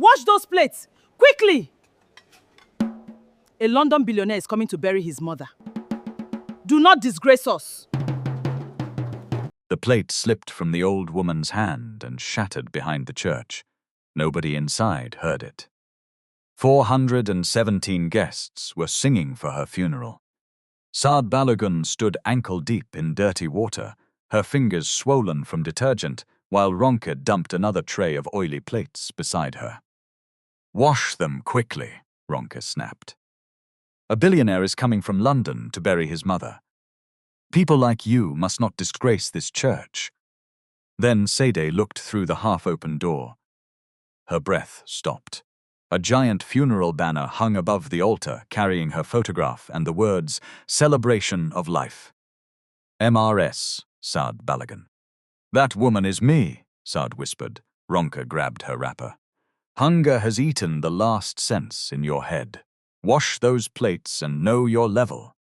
Wash those plates! Quickly! A London billionaire is coming to bury his mother. Do not disgrace us. The plate slipped from the old woman's hand and shattered behind the church. Nobody inside heard it. 417 guests were singing for her funeral. Sade Balogun stood ankle-deep in dirty water, her fingers swollen from detergent, while Ronke dumped another tray of oily plates beside her. "Wash them quickly," Ronke snapped. "A billionaire is coming from London to bury his mother. People like you must not disgrace this church." Then Sade looked through the half-open door. Her breath stopped. A giant funeral banner hung above the altar, carrying her photograph and the words, "Celebration of Life." "MRS, Sade Balogun." "That woman is me," Sade whispered. Ronke grabbed her wrapper. "Hunger has eaten the last sense in your head. Wash those plates and know your level."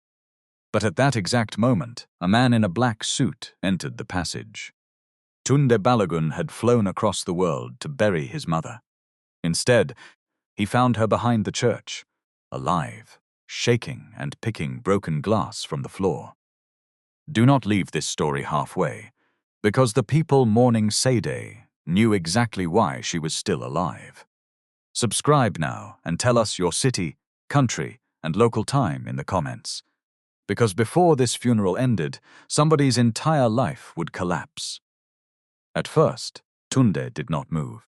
But at that exact moment, a man in a black suit entered the passage. Tunde Balogun had flown across the world to bury his mother. Instead, he found her behind the church, alive, shaking and picking broken glass from the floor. Do not leave this story halfway, because the people mourning Sade knew exactly why she was still alive. Subscribe now and tell us your city, country, and local time in the comments. Because before this funeral ended, somebody's entire life would collapse. At first, Tunde did not move.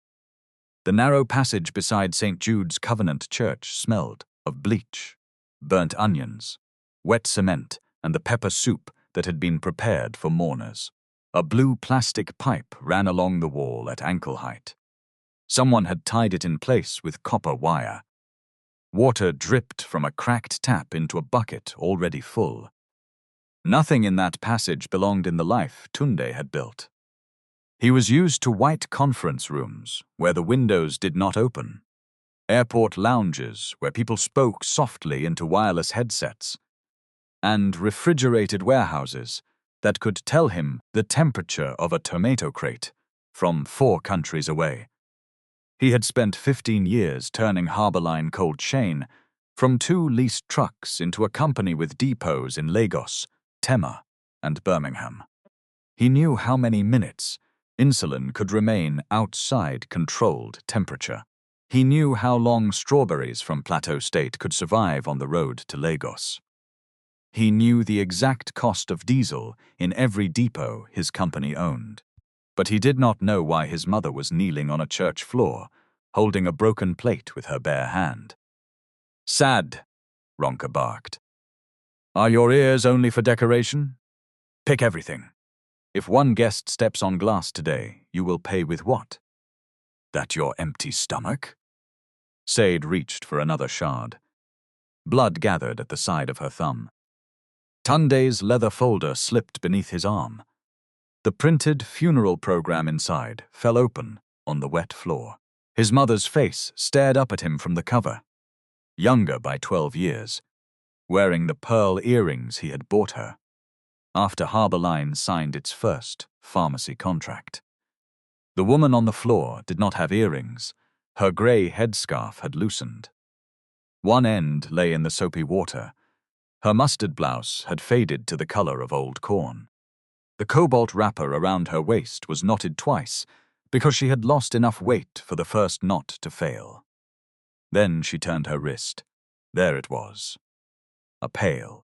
The narrow passage beside St. Jude's Covenant Church smelled of bleach, burnt onions, wet cement, and the pepper soup that had been prepared for mourners. A blue plastic pipe ran along the wall at ankle height. Someone had tied it in place with copper wire. Water dripped from a cracked tap into a bucket already full. Nothing in that passage belonged in the life Tunde had built. He was used to white conference rooms where the windows did not open, airport lounges where people spoke softly into wireless headsets, and refrigerated warehouses that could tell him the temperature of a tomato crate from 4 countries away. He had spent 15 years turning Harbourline cold chain from 2 leased trucks into a company with depots in Lagos, Tema, and Birmingham. He knew how many minutes insulin could remain outside controlled temperature. He knew how long strawberries from Plateau State could survive on the road to Lagos. He knew the exact cost of diesel in every depot his company owned. But he did not know why his mother was kneeling on a church floor, holding a broken plate with her bare hand. "Sade," Ronke barked. "Are your ears only for decoration? Pick everything. If one guest steps on glass today, you will pay with what? That your empty stomach?" Sade reached for another shard. Blood gathered at the side of her thumb. Tunde's leather folder slipped beneath his arm. The printed funeral program inside fell open on the wet floor. His mother's face stared up at him from the cover, younger by 12 years, wearing the pearl earrings he had bought her after Harbourline signed its first pharmacy contract. The woman on the floor did not have earrings. Her grey headscarf had loosened. One end lay in the soapy water. Her mustard blouse had faded to the color of old corn. The cobalt wrapper around her waist was knotted twice because she had lost enough weight for the first knot to fail. Then she turned her wrist. There it was. A pale,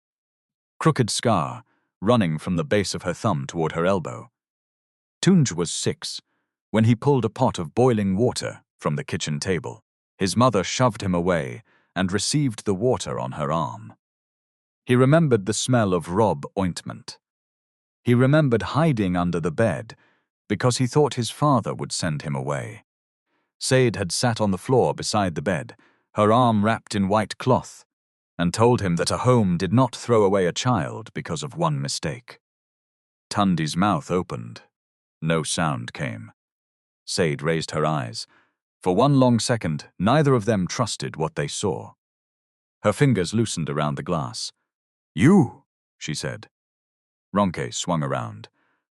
crooked scar running from the base of her thumb toward her elbow. Tunde was 6 when he pulled a pot of boiling water from the kitchen table. His mother shoved him away and received the water on her arm. He remembered the smell of Rob ointment. He remembered hiding under the bed because he thought his father would send him away. Sade had sat on the floor beside the bed, her arm wrapped in white cloth, and told him that a home did not throw away a child because of one mistake. Tunde's mouth opened. No sound came. Sade raised her eyes. For one long second, neither of them trusted what they saw. Her fingers loosened around the glass. "You," she said. Ronke swung around.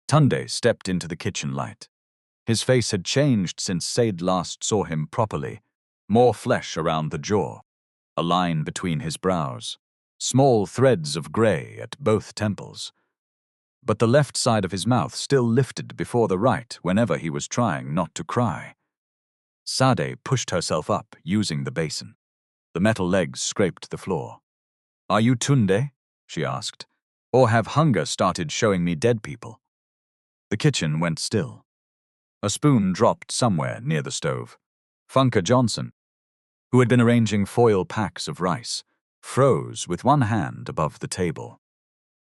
Tunde stepped into the kitchen light. His face had changed since Sade last saw him properly more flesh around the jaw, a line between his brows, small threads of grey at both temples. But the left side of his mouth still lifted before the right whenever he was trying not to cry. Sade pushed herself up, using the basin. The metal legs scraped the floor. "Are you Tunde?" she asked. "Or have hunger started showing me dead people?" The kitchen went still. A spoon dropped somewhere near the stove. Funke Johnson, who had been arranging foil packs of rice, froze with one hand above the table.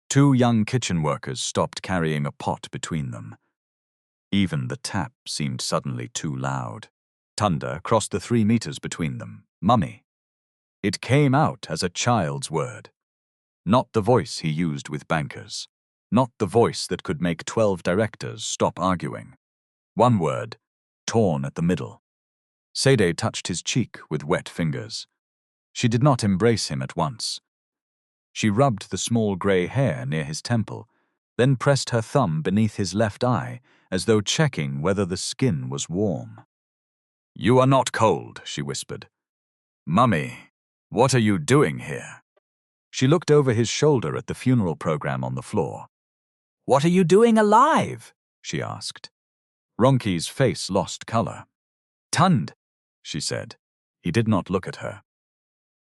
Two young kitchen workers stopped carrying a pot between them. Even the tap seemed suddenly too loud. Tunde crossed the 3 meters between them. "Mummy." It came out as a child's word. Not the voice he used with bankers. Not the voice that could make 12 directors stop arguing. One word, torn at the middle. Sade touched his cheek with wet fingers. She did not embrace him at once. She rubbed the small grey hair near his temple, then pressed her thumb beneath his left eye as though checking whether the skin was warm. "You are not cold," she whispered. "Mummy, what are you doing here?" She looked over his shoulder at the funeral program on the floor. "What are you doing alive?" she asked. Ronki's face lost color. "Tunde," she said. He did not look at her.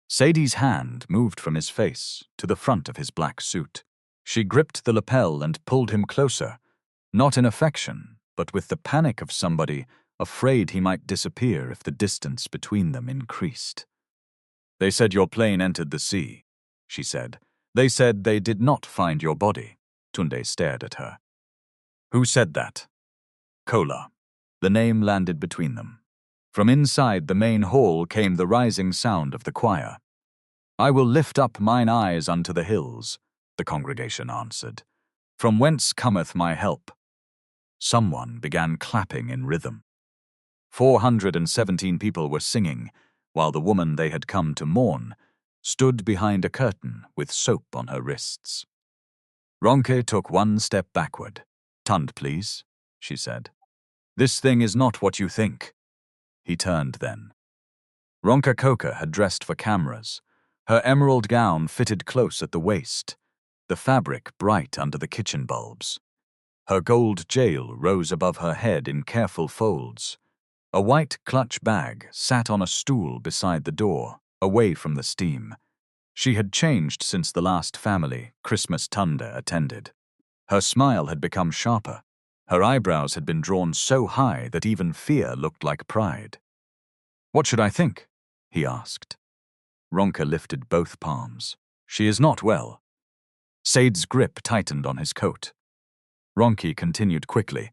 Sade's hand moved from his face to the front of his black suit. She gripped the lapel and pulled him closer, not in affection, but with the panic of somebody afraid he might disappear if the distance between them increased. "They said your plane entered the sea," she said. "They said they did not find your body." Tunde stared at her. "Who said that?" "Kola." The name landed between them. From inside the main hall came the rising sound of the choir. "I will lift up mine eyes unto the hills," the congregation answered. "From whence cometh my help?" Someone began clapping in rhythm. 417 people were singing, while the woman they had come to mourn stood behind a curtain with soap on her wrists. Ronke took one step backward. "Tunde, please," she said. "This thing is not what you think." He turned then. Ronka Coca had dressed for cameras. Her emerald gown fitted close at the waist, the fabric bright under the kitchen bulbs. Her gold jail rose above her head in careful folds. A white clutch bag sat on a stool beside the door, away from the steam. She had changed since the last family Christmas Tunde attended. Her smile had become sharper. Her eyebrows had been drawn so high that even fear looked like pride. "What should I think?" he asked. Ronka lifted both palms. "She is not well." Sade's grip tightened on his coat. Ronki continued quickly.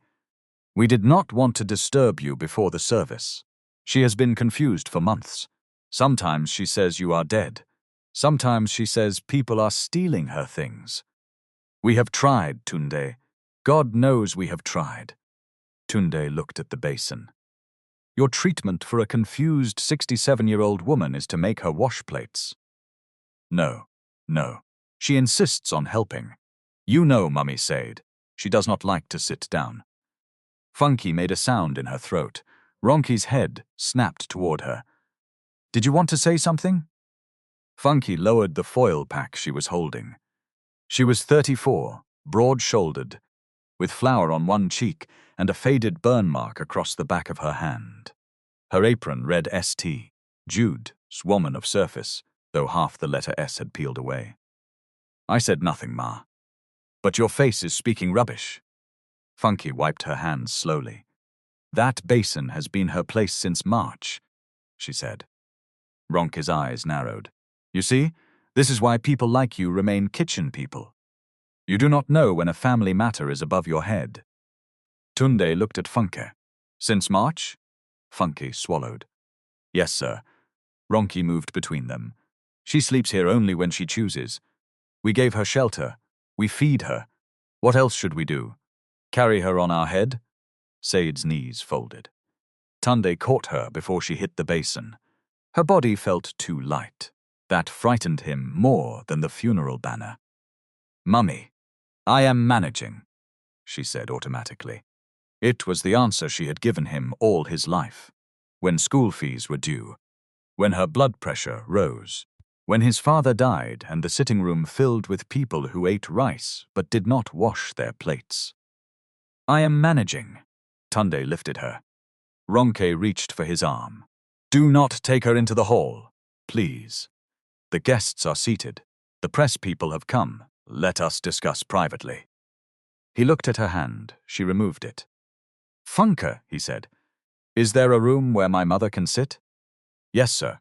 "We did not want to disturb you before the service. She has been confused for months. Sometimes she says you are dead. Sometimes she says people are stealing her things. We have tried, Tunde. God knows we have tried." Tunde looked at the basin. "Your treatment for a confused 67-year-old woman is to make her wash plates." No. She insists on helping. You know, Mummy Sade. She does not like to sit down." Funky made a sound in her throat. Ronki's head snapped toward her. "Did you want to say something?" Funky lowered the foil pack she was holding. She was 34, broad-shouldered, with flour on one cheek and a faded burn mark across the back of her hand. Her apron read St. Jude, woman of surface, though half the letter S had peeled away. "I said nothing, Ma. But your face is speaking rubbish." Funky wiped her hands slowly. "That basin has been her place since March," she said. Ronke's eyes narrowed. "You see, this is why people like you remain kitchen people. You do not know when a family matter is above your head." Tunde looked at Funke. "Since March?" Funke swallowed. "Yes, sir." Ronke moved between them. "She sleeps here only when she chooses. We gave her shelter. We feed her. What else should we do? Carry her on our head?" Sade's knees folded. Tunde caught her before she hit the basin. Her body felt too light. That frightened him more than the funeral banner. "Mummy, I am managing," she said automatically. It was the answer she had given him all his life. When school fees were due, when her blood pressure rose, when his father died and the sitting room filled with people who ate rice but did not wash their plates. I am managing. Tunde lifted her. Ronke reached for his arm. Do not take her into the hall, please. The guests are seated. The press people have come. Let us discuss privately. He looked at her hand. She removed it. Funke, he said. Is there a room where my mother can sit? Yes, sir.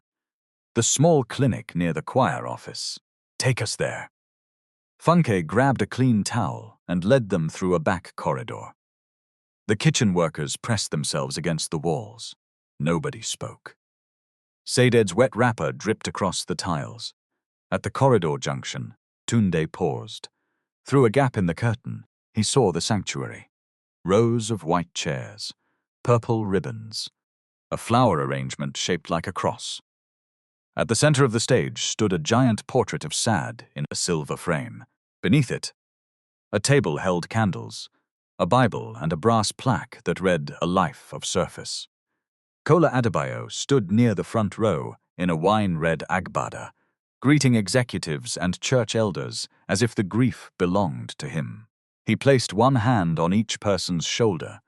The small clinic near the choir office. Take us there. Funke grabbed a clean towel and led them through a back corridor. The kitchen workers pressed themselves against the walls. Nobody spoke. Sade's wet wrapper dripped across the tiles. At the corridor junction, Tunde paused. Through a gap in the curtain, he saw the sanctuary. Rows of white chairs, purple ribbons, a flower arrangement shaped like a cross. At the center of the stage stood a giant portrait of Sade in a silver frame. Beneath it, a table held candles, a Bible and a brass plaque that read A Life of Surface. Kola Adebayo stood near the front row in a wine-red agbada, greeting executives and church elders as if the grief belonged to him. He placed one hand on each person's shoulder.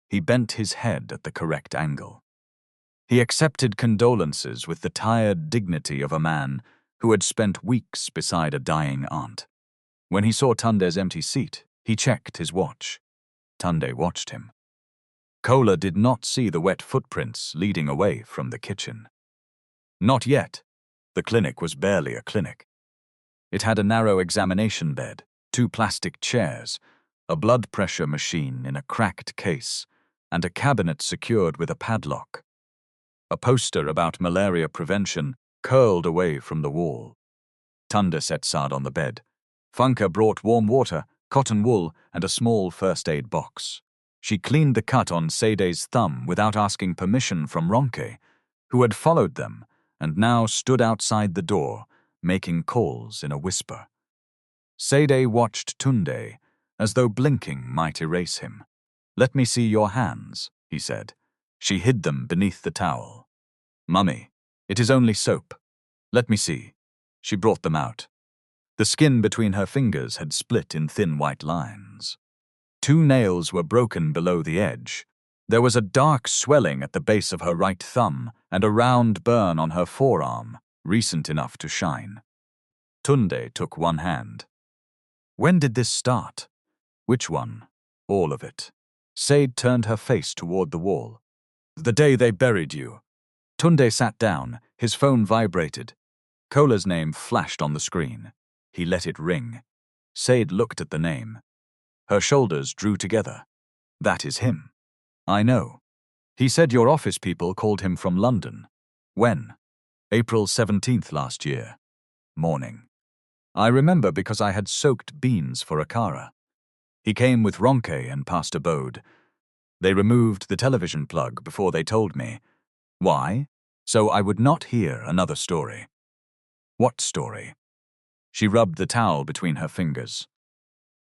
He bent his head at the correct angle. He accepted condolences with the tired dignity of a man who had spent weeks beside a dying aunt. When he saw Tunde's empty seat, he checked his watch. Tunde watched him. Kola did not see the wet footprints leading away from the kitchen. Not yet. The clinic was barely a clinic. It had a narrow examination bed, 2 plastic chairs, a blood pressure machine in a cracked case, and a cabinet secured with a padlock. A poster about malaria prevention curled away from the wall. Tunde set Sade on the bed. Funke brought warm water, cotton wool, and a small first aid box. She cleaned the cut on Sade's thumb without asking permission from Ronke, who had followed them and now stood outside the door, making calls in a whisper. Sade watched Tunde, as though blinking might erase him. Let me see your hands, he said. She hid them beneath the towel. Mummy, it is only soap. Let me see. She brought them out. The skin between her fingers had split in thin white lines. 2 nails were broken below the edge. There was a dark swelling at the base of her right thumb and a round burn on her forearm, recent enough to shine. Tunde took one hand. When did this start? Which one? All of it. Sade turned her face toward the wall. The day they buried you. Tunde sat down. His phone vibrated. Kola's name flashed on the screen. He let it ring. Sade looked at the name. Her shoulders drew together. That is him. I know. He said your office people called him from London. When? April 17th last year. Morning. I remember because I had soaked beans for Akara. He came with Ronke and Pastor Bode. They removed the television plug before they told me. Why? So I would not hear another story. What story? She rubbed the towel between her fingers.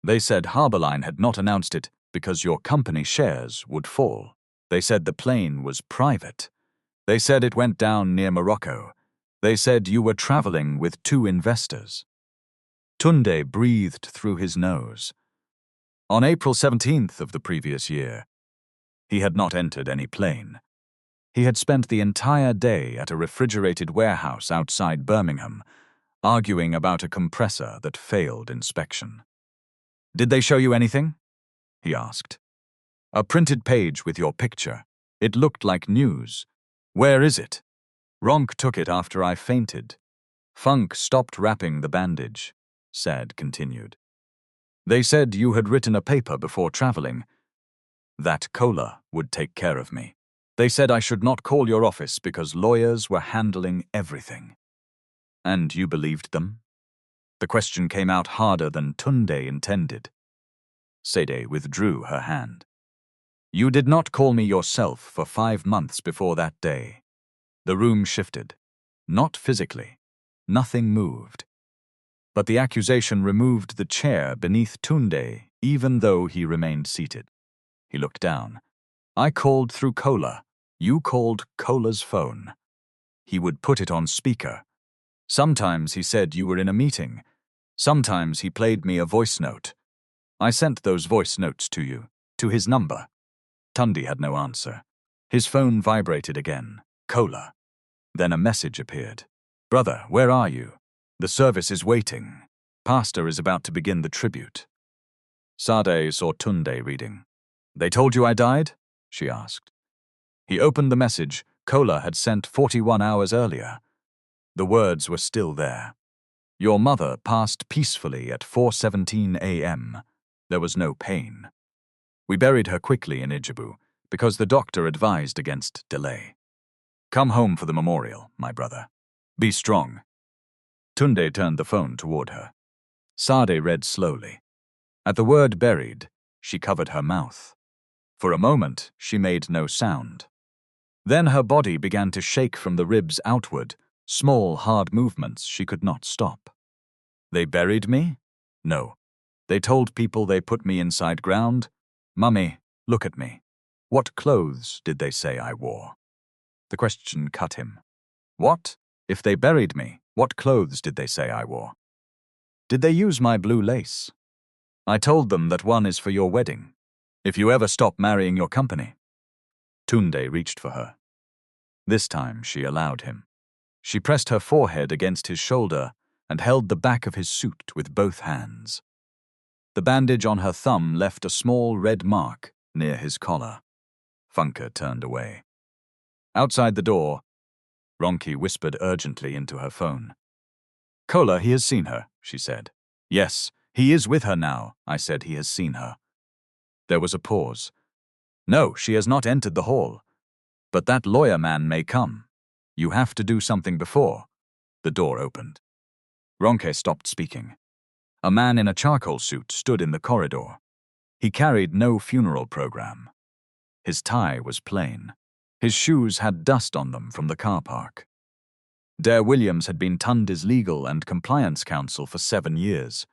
They said Harbourline had not announced it because your company shares would fall. They said the plane was private. They said it went down near Morocco. They said you were traveling with 2 investors. Tunde breathed through his nose. On April 17th of the previous year, he had not entered any plane. He had spent the entire day at a refrigerated warehouse outside Birmingham, arguing about a compressor that failed inspection. Did they show you anything? He asked. A printed page with your picture. It looked like news. Where is it? Ronk took it after I fainted. Funk stopped wrapping the bandage. Sade continued. They said you had written a paper before traveling. That Kola would take care of me. They said I should not call your office because lawyers were handling everything. And you believed them? The question came out harder than Tunde intended. Sade withdrew her hand. You did not call me yourself for 5 months before that day. The room shifted. Not physically. Nothing moved. But the accusation removed the chair beneath Tunde, even though he remained seated. He looked down. I called through Kola. You called Kola's phone. He would put it on speaker. Sometimes he said you were in a meeting. Sometimes he played me a voice note. I sent those voice notes to you, to his number. Tunde had no answer. His phone vibrated again. Kola. Then a message appeared. Brother, where are you? The service is waiting. Pastor is about to begin the tribute. Sade saw Tunde reading. They told you I died? She asked. He opened the message Kola had sent 41 hours earlier. The words were still there. Your mother passed peacefully at 4:17 a.m. There was no pain. We buried her quickly in Ijebu because the doctor advised against delay. Come home for the memorial, my brother. Be strong. Tunde turned the phone toward her. Sade read slowly. At the word buried, she covered her mouth. For a moment, she made no sound. Then her body began to shake from the ribs outward, small, hard movements she could not stop. They buried me? No. They told people they put me inside ground? Mummy, look at me. What clothes did they say I wore? The question cut him. What? If they buried me, what clothes did they say I wore? Did they use my blue lace? I told them that one is for your wedding. If you ever stop marrying your company. Tunde reached for her. This time she allowed him. She pressed her forehead against his shoulder and held the back of his suit with both hands. The bandage on her thumb left a small red mark near his collar. Funke turned away. Outside the door, Ronke whispered urgently into her phone. Kola, he has seen her, she said. Yes, he is with her now, I said he has seen her. There was a pause. No, she has not entered the hall. But that lawyer man may come. You have to do something before. The door opened. Ronke stopped speaking. A man in a charcoal suit stood in the corridor. He carried no funeral program. His tie was plain. His shoes had dust on them from the car park. Dare Williams had been Tunde's legal and compliance counsel for 7 years.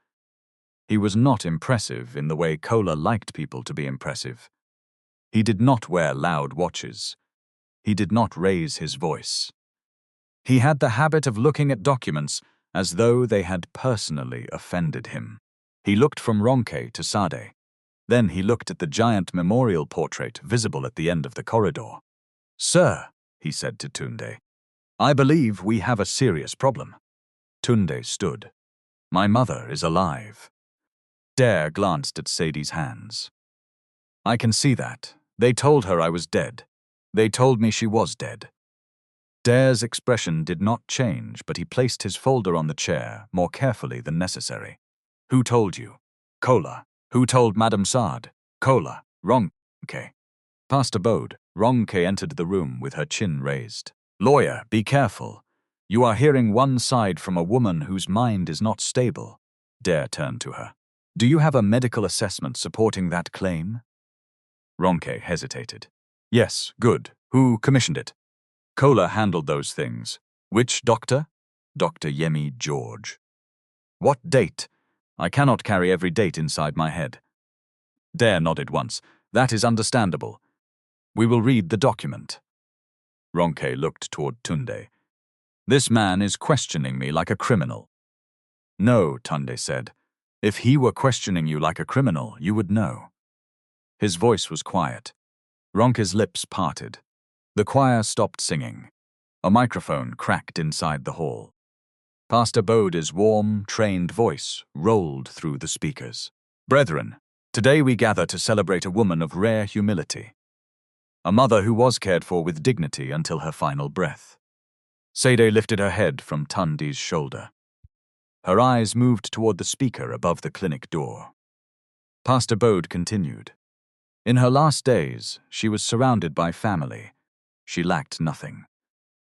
He was not impressive in the way Kola liked people to be impressive. He did not wear loud watches. He did not raise his voice. He had the habit of looking at documents as though they had personally offended him. He looked from Ronke to Sade. Then he looked at the giant memorial portrait visible at the end of the corridor. Sir, he said to Tunde, I believe we have a serious problem. Tunde stood. My mother is alive. Dare glanced at Sade's hands. I can see that. They told her I was dead. They told me she was dead. Dare's expression did not change, but he placed his folder on the chair more carefully than necessary. Who told you? Kola. Who told Madam Sade? Kola. Ronke. Pastor Bode. Ronke entered the room with her chin raised. Lawyer, be careful. You are hearing one side from a woman whose mind is not stable. Dare turned to her. Do you have a medical assessment supporting that claim? Ronke hesitated. Yes, good. Who commissioned it? Kola handled those things. Which doctor? Dr. Yemi George. What date? I cannot carry every date inside my head. Dare nodded once. That is understandable. We will read the document. Ronke looked toward Tunde. This man is questioning me like a criminal. No, Tunde said. If he were questioning you like a criminal, you would know. His voice was quiet. Ronke's lips parted. The choir stopped singing. A microphone cracked inside the hall. Pastor Bode's warm, trained voice rolled through the speakers. Brethren, today we gather to celebrate a woman of rare humility. A mother who was cared for with dignity until her final breath. Sade lifted her head from Tunde's shoulder. Her eyes moved toward the speaker above the clinic door. Pastor Bode continued. In her last days, she was surrounded by family. She lacked nothing.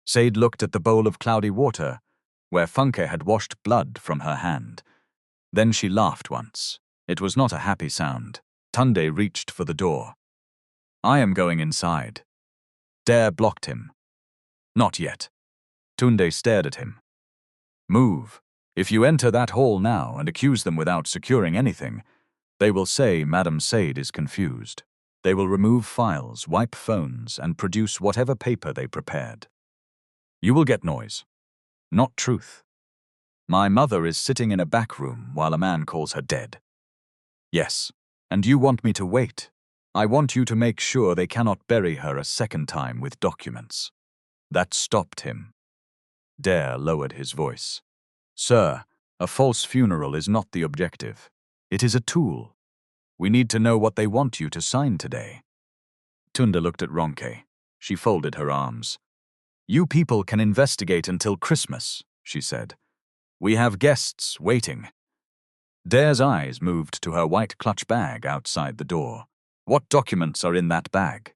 Sade looked at the bowl of cloudy water, where Funke had washed blood from her hand. Then she laughed once. It was not a happy sound. Tunde reached for the door. I am going inside. Dare blocked him. Not yet. Tunde stared at him. Move. If you enter that hall now and accuse them without securing anything, they will say Madam Sade is confused. They will remove files, wipe phones, and produce whatever paper they prepared. You will get noise, not truth. My mother is sitting in a back room while a man calls her dead. Yes, and you want me to wait. I want you to make sure they cannot bury her a second time with documents. That stopped him. Dare lowered his voice. Sir, a false funeral is not the objective. It is a tool. We need to know what they want you to sign today. Tunde looked at Ronke. She folded her arms. You people can investigate until Christmas, she said. We have guests waiting. Dare's eyes moved to her white clutch bag outside the door. What documents are in that bag?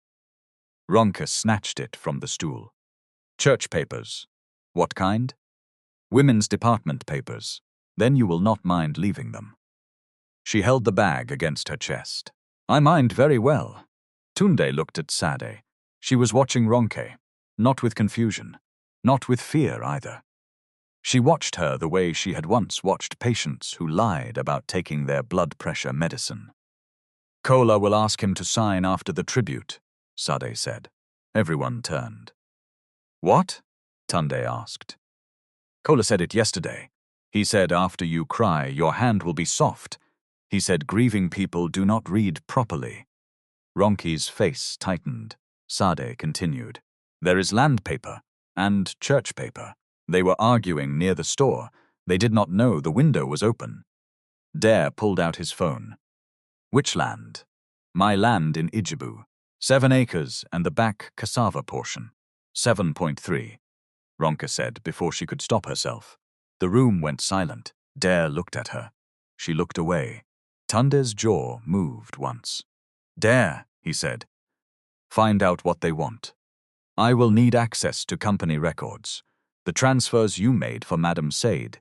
Ronke snatched it from the stool. Church papers. What kind? Women's department papers. Then you will not mind leaving them. She held the bag against her chest. I mind very well. Tunde looked at Sade. She was watching Ronke, not with confusion, not with fear either. She watched her the way she had once watched patients who lied about taking their blood pressure medicine. Kola will ask him to sign after the tribute, Sade said. Everyone turned. What? Tunde asked. Kola said it yesterday. He said after you cry, your hand will be soft. He said grieving people do not read properly. Ronke's face tightened. Sade continued. There is land paper and church paper. They were arguing near the store. They did not know the window was open. Dare pulled out his phone. Which land? My land in Ijebu. 7 acres and the back cassava portion. 7.3. Ronke said before she could stop herself. The room went silent. Dare looked at her. She looked away. Tunde's jaw moved once. Dare, he said. Find out what they want. I will need access to company records, the transfers you made for Madam Sade,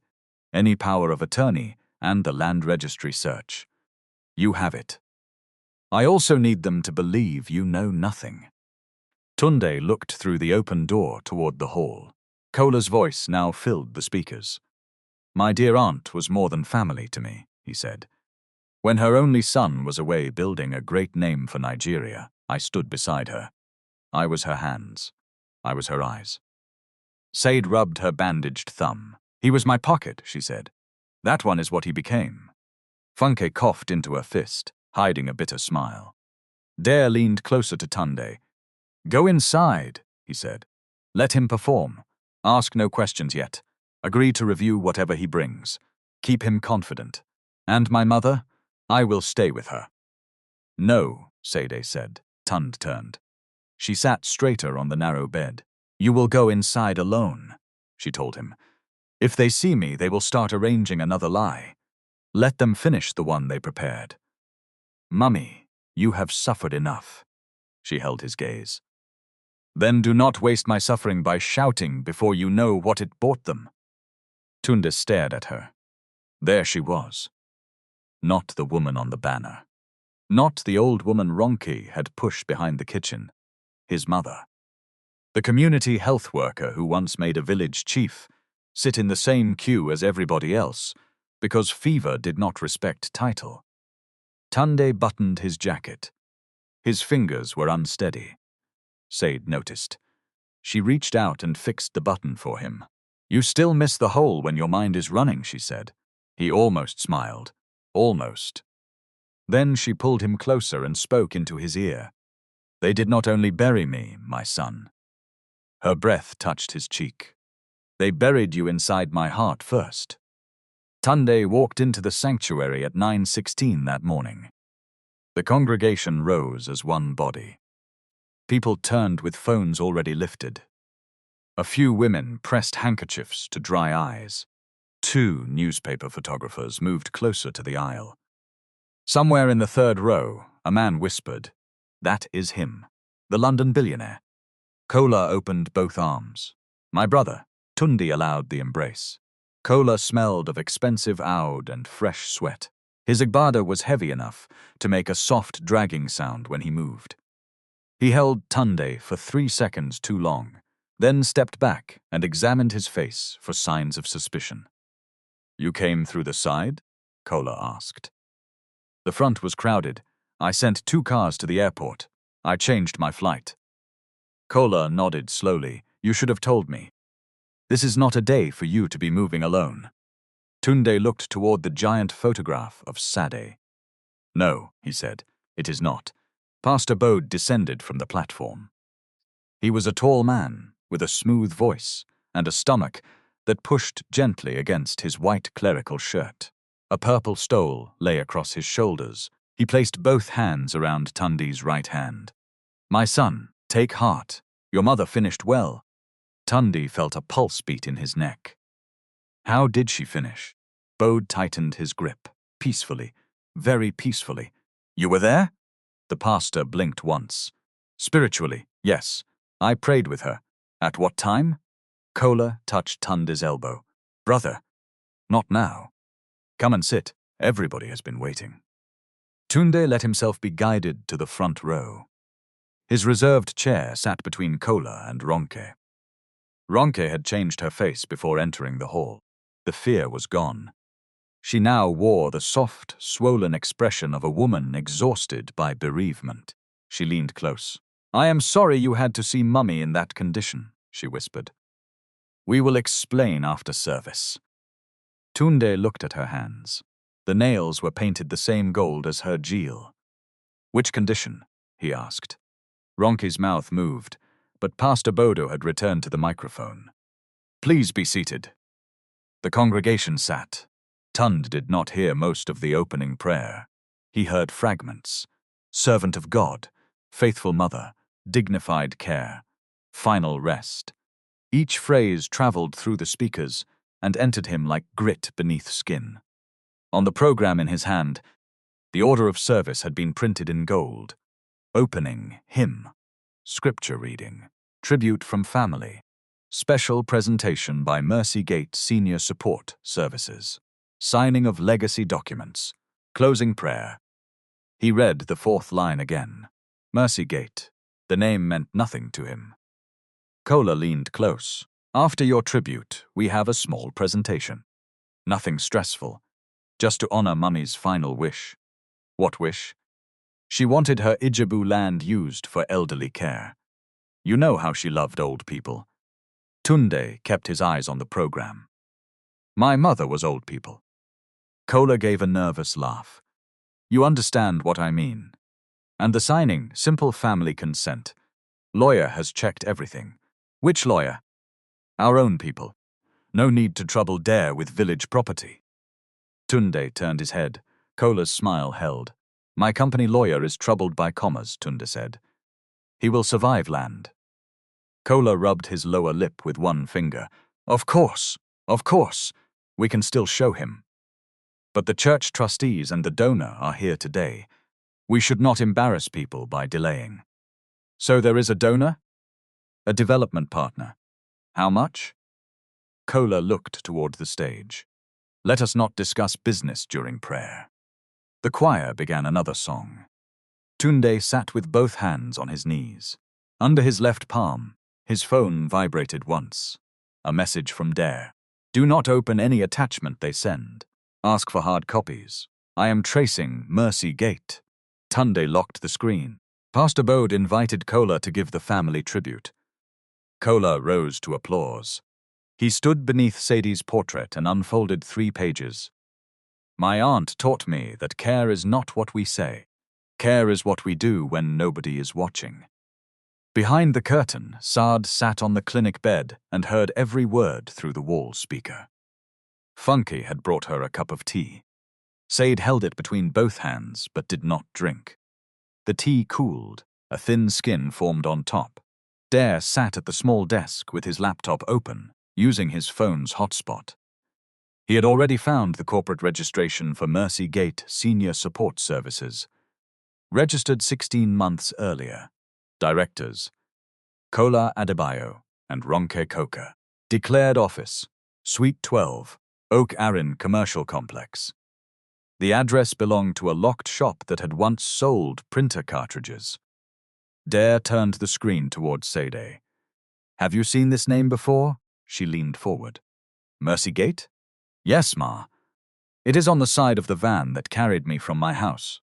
any power of attorney, and the land registry search. You have it. I also need them to believe you know nothing. Tunde looked through the open door toward the hall. Kola's voice now filled the speakers. My dear aunt was more than family to me, he said. When her only son was away building a great name for Nigeria, I stood beside her. I was her hands. I was her eyes. Sade rubbed her bandaged thumb. He was my pocket, she said. That one is what he became. Funke coughed into her fist, hiding a bitter smile. Dare leaned closer to Tunde. Go inside, he said. Let him perform. Ask no questions yet. Agree to review whatever he brings. Keep him confident. And my mother? I will stay with her. No, Sade said. Tunde turned. She sat straighter on the narrow bed. You will go inside alone, she told him. If they see me, they will start arranging another lie. Let them finish the one they prepared. Mummy, you have suffered enough. She held his gaze. Then do not waste my suffering by shouting before you know what it bought them. Tunde stared at her. There she was. Not the woman on the banner. Not the old woman Ronke had pushed behind the kitchen. His mother. The community health worker who once made a village chief sit in the same queue as everybody else because fever did not respect title. Tunde buttoned his jacket. His fingers were unsteady. Sade noticed. She reached out and fixed the button for him. You still miss the hole when your mind is running, she said. He almost smiled. Almost. Then she pulled him closer and spoke into his ear. They did not only bury me, my son. Her breath touched his cheek. They buried you inside my heart first. Tunde walked into the sanctuary at 9:16 that morning. The congregation rose as one body. People turned with phones already lifted. A few women pressed handkerchiefs to dry eyes. 2 newspaper photographers moved closer to the aisle. Somewhere in the 3rd row, a man whispered, That is him, the London billionaire. Kola opened both arms. My brother, Tunde allowed the embrace. Kola smelled of expensive oud and fresh sweat. His agbada was heavy enough to make a soft dragging sound when he moved. He held Tunde for 3 seconds too long, then stepped back and examined his face for signs of suspicion. You came through the side? Kola asked. The front was crowded. I sent 2 cars to the airport. I changed my flight. Kola nodded slowly. You should have told me. This is not a day for you to be moving alone. Tunde looked toward the giant photograph of Sade. No, he said, it is not. Pastor Bode descended from the platform. He was a tall man, with a smooth voice and a stomach that pushed gently against his white clerical shirt. A purple stole lay across his shoulders. He placed both hands around Tunde's right hand. My son, take heart. Your mother finished well. Tunde felt a pulse beat in his neck. How did she finish? Bode tightened his grip, peacefully, very peacefully. You were there? The pastor blinked once. Spiritually, yes. I prayed with her. At what time? Kola touched Tunde's elbow. Brother, not now. Come and sit. Everybody has been waiting. Tunde let himself be guided to the front row. His reserved chair sat between Kola and Ronke. Ronke had changed her face before entering the hall. The fear was gone. She now wore the soft, swollen expression of a woman exhausted by bereavement. She leaned close. I am sorry you had to see Mummy in that condition, she whispered. We will explain after service. Tunde looked at her hands. The nails were painted the same gold as her jewel. Which condition? He asked. Ronke's mouth moved, but Pastor Bodo had returned to the microphone. Please be seated. The congregation sat. Tunde did not hear most of the opening prayer. He heard fragments. Servant of God, faithful mother, dignified care, final rest. Each phrase traveled through the speakers and entered him like grit beneath skin. On the program in his hand, the order of service had been printed in gold. Opening, hymn, scripture reading, tribute from family, special presentation by Mercy Gate Senior Support Services, signing of legacy documents, closing prayer. He read the fourth line again. Mercy Gate. The name meant nothing to him. Kola leaned close. After your tribute, we have a small presentation. Nothing stressful, just to honor Mummy's final wish. What wish? She wanted her Ijebu land used for elderly care. You know how she loved old people. Tunde kept his eyes on the program. My mother was old people. Kola gave a nervous laugh. You understand what I mean. And the signing, simple family consent. Lawyer has checked everything. Which lawyer? Our own people. No need to trouble Dare with village property. Tunde turned his head. Kola's smile held. My company lawyer is troubled by commas, Tunde said. He will survive land. Kola rubbed his lower lip with one finger. Of course. We can still show him. But the church trustees and the donor are here today. We should not embarrass people by delaying. So there is a donor? A development partner. How much? Kola looked toward the stage. Let us not discuss business during prayer. The choir began another song. Tunde sat with both hands on his knees. Under his left palm, his phone vibrated once. A message from Dare. Do not open any attachment they send. Ask for hard copies. I am tracing Mercy Gate. Tunde locked the screen. Pastor Bode invited Kola to give the family tribute. Kola rose to applause. He stood beneath Sade's portrait and unfolded 3 pages. My aunt taught me that care is not what we say. Care is what we do when nobody is watching. Behind the curtain, Sade sat on the clinic bed and heard every word through the wall speaker. Funky had brought her a cup of tea. Sade held it between both hands but did not drink. The tea cooled. A thin skin formed on top. Dare sat at the small desk with his laptop open, using his phone's hotspot. He had already found the corporate registration for Mercy Gate Senior Support Services. Registered 16 months earlier. Directors: Kola Adebayo and Ronke Koka. Declared office: Suite 12, Oak Arin Commercial Complex. The address belonged to a locked shop that had once sold printer cartridges. Dare turned the screen towards Sade. Have you seen this name before? She leaned forward. Mercy Gate? Yes, Ma. It is on the side of the van that carried me from my house.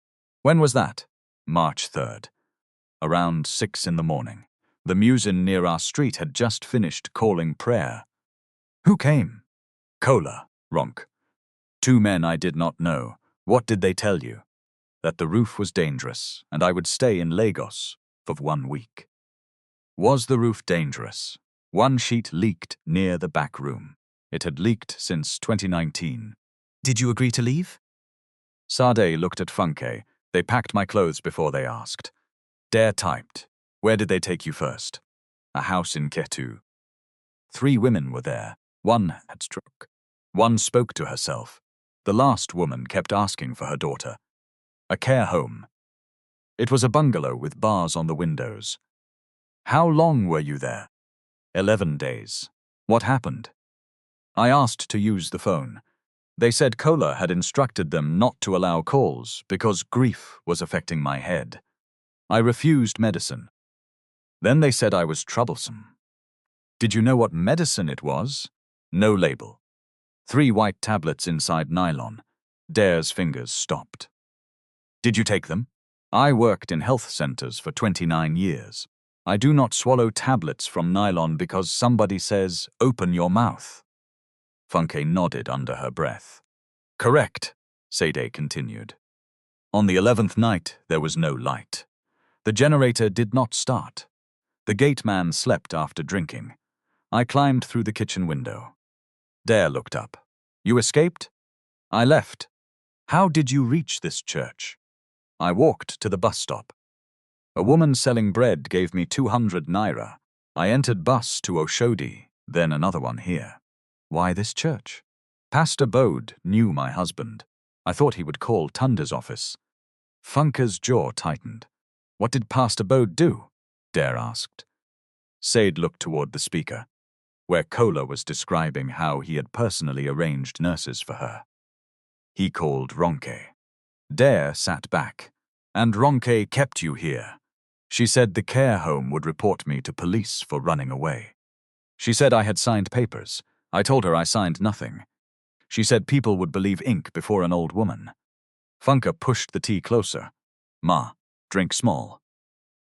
When was that? March 3rd. Around 6 in the morning. The muezzin near our street had just finished calling prayer. Who came? Kola, Ronk. Two men I did not know. What did they tell you? That the roof was dangerous, and I would stay in Lagos for 1 week. Was the roof dangerous? One sheet leaked near the back room. It had leaked since 2019. Did you agree to leave? Sade looked at Funke. They packed my clothes before they asked. Dare typed. Where did they take you first? A house in Ketu. 3 women were there. One had stroke. One spoke to herself. The last woman kept asking for her daughter. A care home. It was a bungalow with bars on the windows. How long were you there? 11 days. What happened? I asked to use the phone. They said Kola had instructed them not to allow calls because grief was affecting my head. I refused medicine. Then they said I was troublesome. Did you know what medicine it was? No label. 3 white tablets inside nylon. Dare's fingers stopped. Did you take them? I worked in health centers for 29 years. I do not swallow tablets from nylon because somebody says, open your mouth. Funke nodded under her breath. Correct, Sade continued. On the 11th night, there was no light. The generator did not start. The gate man slept after drinking. I climbed through the kitchen window. Dare looked up. You escaped? I left. How did you reach this church? I walked to the bus stop. A woman selling bread gave me 200 naira. I entered bus to Oshodi, then another one here. Why this church? Pastor Bode knew my husband. I thought he would call Tunde's office. Funke's jaw tightened. What did Pastor Bode do? Dare asked. Sade looked toward the speaker, where Kola was describing how he had personally arranged nurses for her. He called Ronke. Dare sat back. And Ronke kept you here. She said the care home would report me to police for running away. She said I had signed papers. I told her I signed nothing. She said people would believe ink before an old woman. Funke pushed the tea closer. Ma, drink small.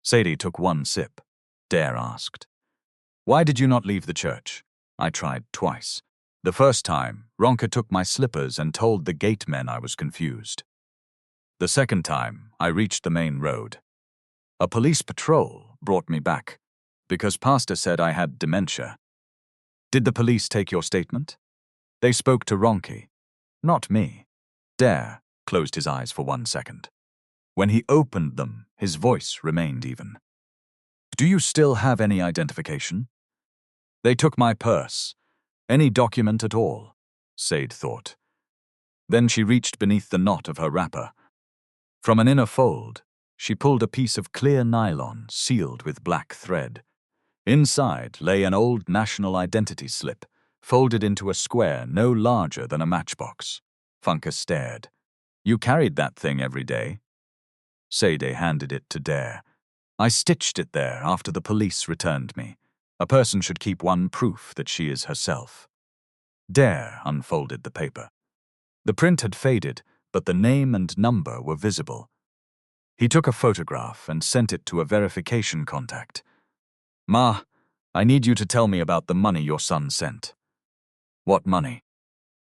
Sade took 1 sip. Dare asked. Why did you not leave the church? I tried twice. The first time, Ronke took my slippers and told the gatemen I was confused. The second time, I reached the main road. A police patrol brought me back, because Pastor said I had dementia. Did the police take your statement? They spoke to Ronke, not me. Dare closed his eyes for 1 second. When he opened them, his voice remained even. Do you still have any identification? They took my purse. Any document at all, Sade thought. Then she reached beneath the knot of her wrapper. From an inner fold, she pulled a piece of clear nylon sealed with black thread. Inside lay an old national identity slip, folded into a square no larger than a matchbox. Funke stared. You carried that thing every day? Sade handed it to Dare. I stitched it there after the police returned me. A person should keep one proof that she is herself. Dare unfolded the paper. The print had faded, but the name and number were visible. He took a photograph and sent it to a verification contact. Ma, I need you to tell me about the money your son sent. What money?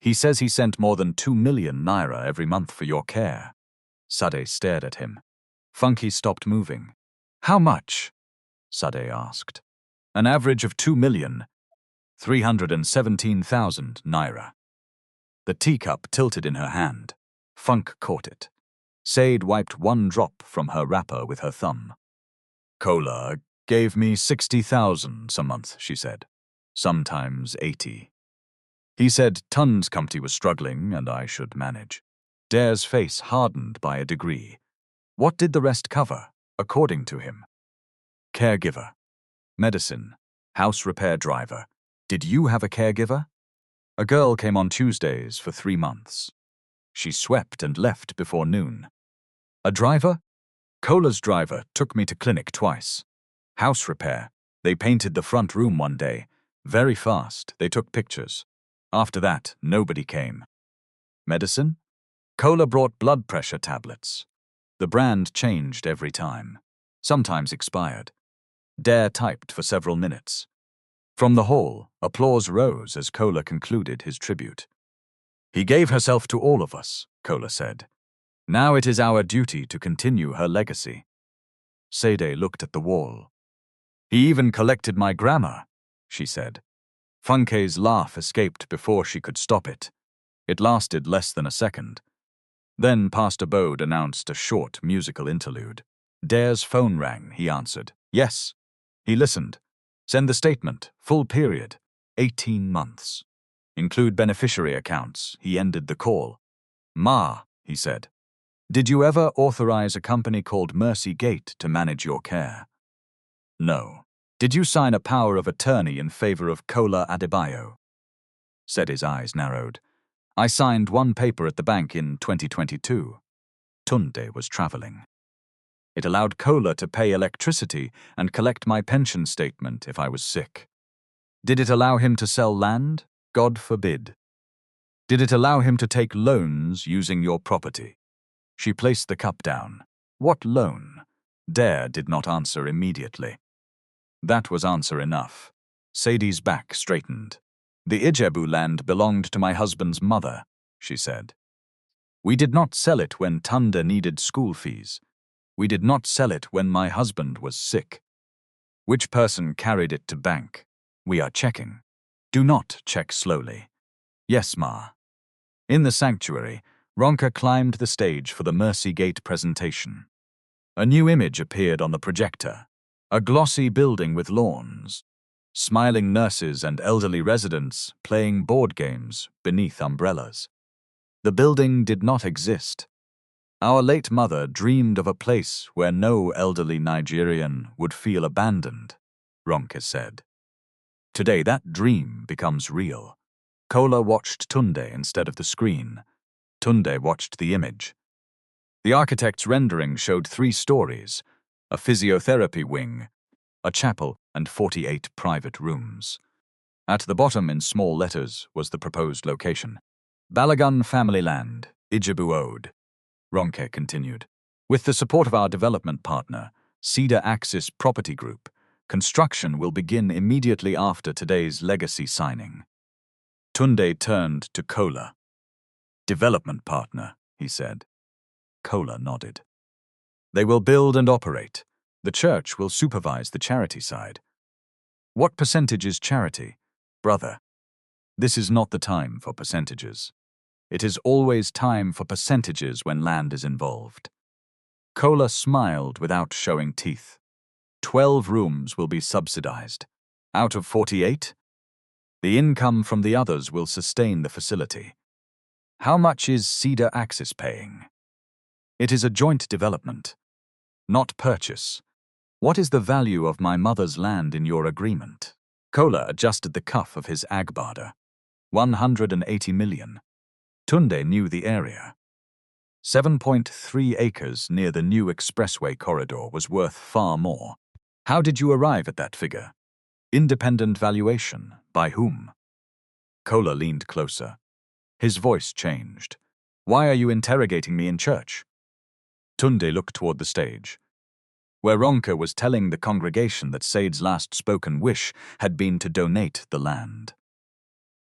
He says he sent more than 2 million naira every month for your care. Sade stared at him. Funke stopped moving. How much? Sade asked. An average of 2,317,000 naira. The teacup tilted in her hand. Funke caught it. Sade wiped 1 drop from her wrapper with her thumb. Kola gave me 60,000 a month, she said. Sometimes 80. He said Tunde's company was struggling and I should manage. Dare's face hardened by a degree. What did the rest cover, according to him? Caregiver. Medicine. House repair driver. Did you have a caregiver? A girl came on Tuesdays for 3 months. She swept and left before noon. A driver? Kola's driver took me to clinic twice. House repair. They painted the front room one day. Very fast, they took pictures. After that, nobody came. Medicine? Kola brought blood pressure tablets. The brand changed every time. Sometimes expired. Dare typed for several minutes. From the hall, applause rose as Kola concluded his tribute. He gave herself to all of us, Kola said. Now it is our duty to continue her legacy. Sade looked at the wall. He even collected my grammar, she said. Funke's laugh escaped before she could stop it. It lasted less than a second. Then Pastor Bode announced a short musical interlude. Dare's phone rang, he answered. Yes. He listened. Send the statement, full period, 18 months. Include beneficiary accounts, he ended the call. Ma, he said. Did you ever authorize a company called Mercy Gate to manage your care? No. Did you sign a power of attorney in favor of Kola Adebayo? Sade's eyes narrowed. I signed one paper at the bank in 2022. Tunde was traveling. It allowed Kola to pay electricity and collect my pension statement if I was sick. Did it allow him to sell land? God forbid. Did it allow him to take loans using your property? She placed the cup down. What loan? Dare did not answer immediately. That was answer enough. Sade's back straightened. The Ijebu land belonged to my husband's mother, she said. We did not sell it when Tunde needed school fees. We did not sell it when my husband was sick. Which person carried it to bank? We are checking. Do not check slowly. Yes, Ma. In the sanctuary, Ronka climbed the stage for the Mercy Gate presentation. A new image appeared on the projector. A glossy building with lawns. Smiling nurses and elderly residents playing board games beneath umbrellas. The building did not exist. Our late mother dreamed of a place where no elderly Nigerian would feel abandoned, Ronka said. Today that dream becomes real. Kola watched Tunde instead of the screen. Tunde watched the image. The architect's rendering showed 3 stories, a physiotherapy wing, a chapel, and 48 private rooms. At the bottom in small letters was the proposed location. Balogun Family Land, Ijebu Ode. Ronke continued. With the support of our development partner, Cedar Axis Property Group, construction will begin immediately after today's legacy signing. Tunde turned to Kola. Development partner, he said. Kola nodded. They will build and operate. The church will supervise the charity side. What percentage is charity? Brother, this is not the time for percentages. It is always time for percentages when land is involved. Kola smiled without showing teeth. 12 rooms will be subsidized. Out of 48? The income from the others will sustain the facility. How much is Cedar Axis paying? It is a joint development, not purchase. What is the value of my mother's land in your agreement? Kola adjusted the cuff of his agbada. 180 million. Tunde knew the area. 7.3 acres near the new expressway corridor was worth far more. How did you arrive at that figure? Independent valuation. By whom? Kola leaned closer. His voice changed. Why are you interrogating me in church? Tunde looked toward the stage, where Ronka was telling the congregation that Sade's last spoken wish had been to donate the land.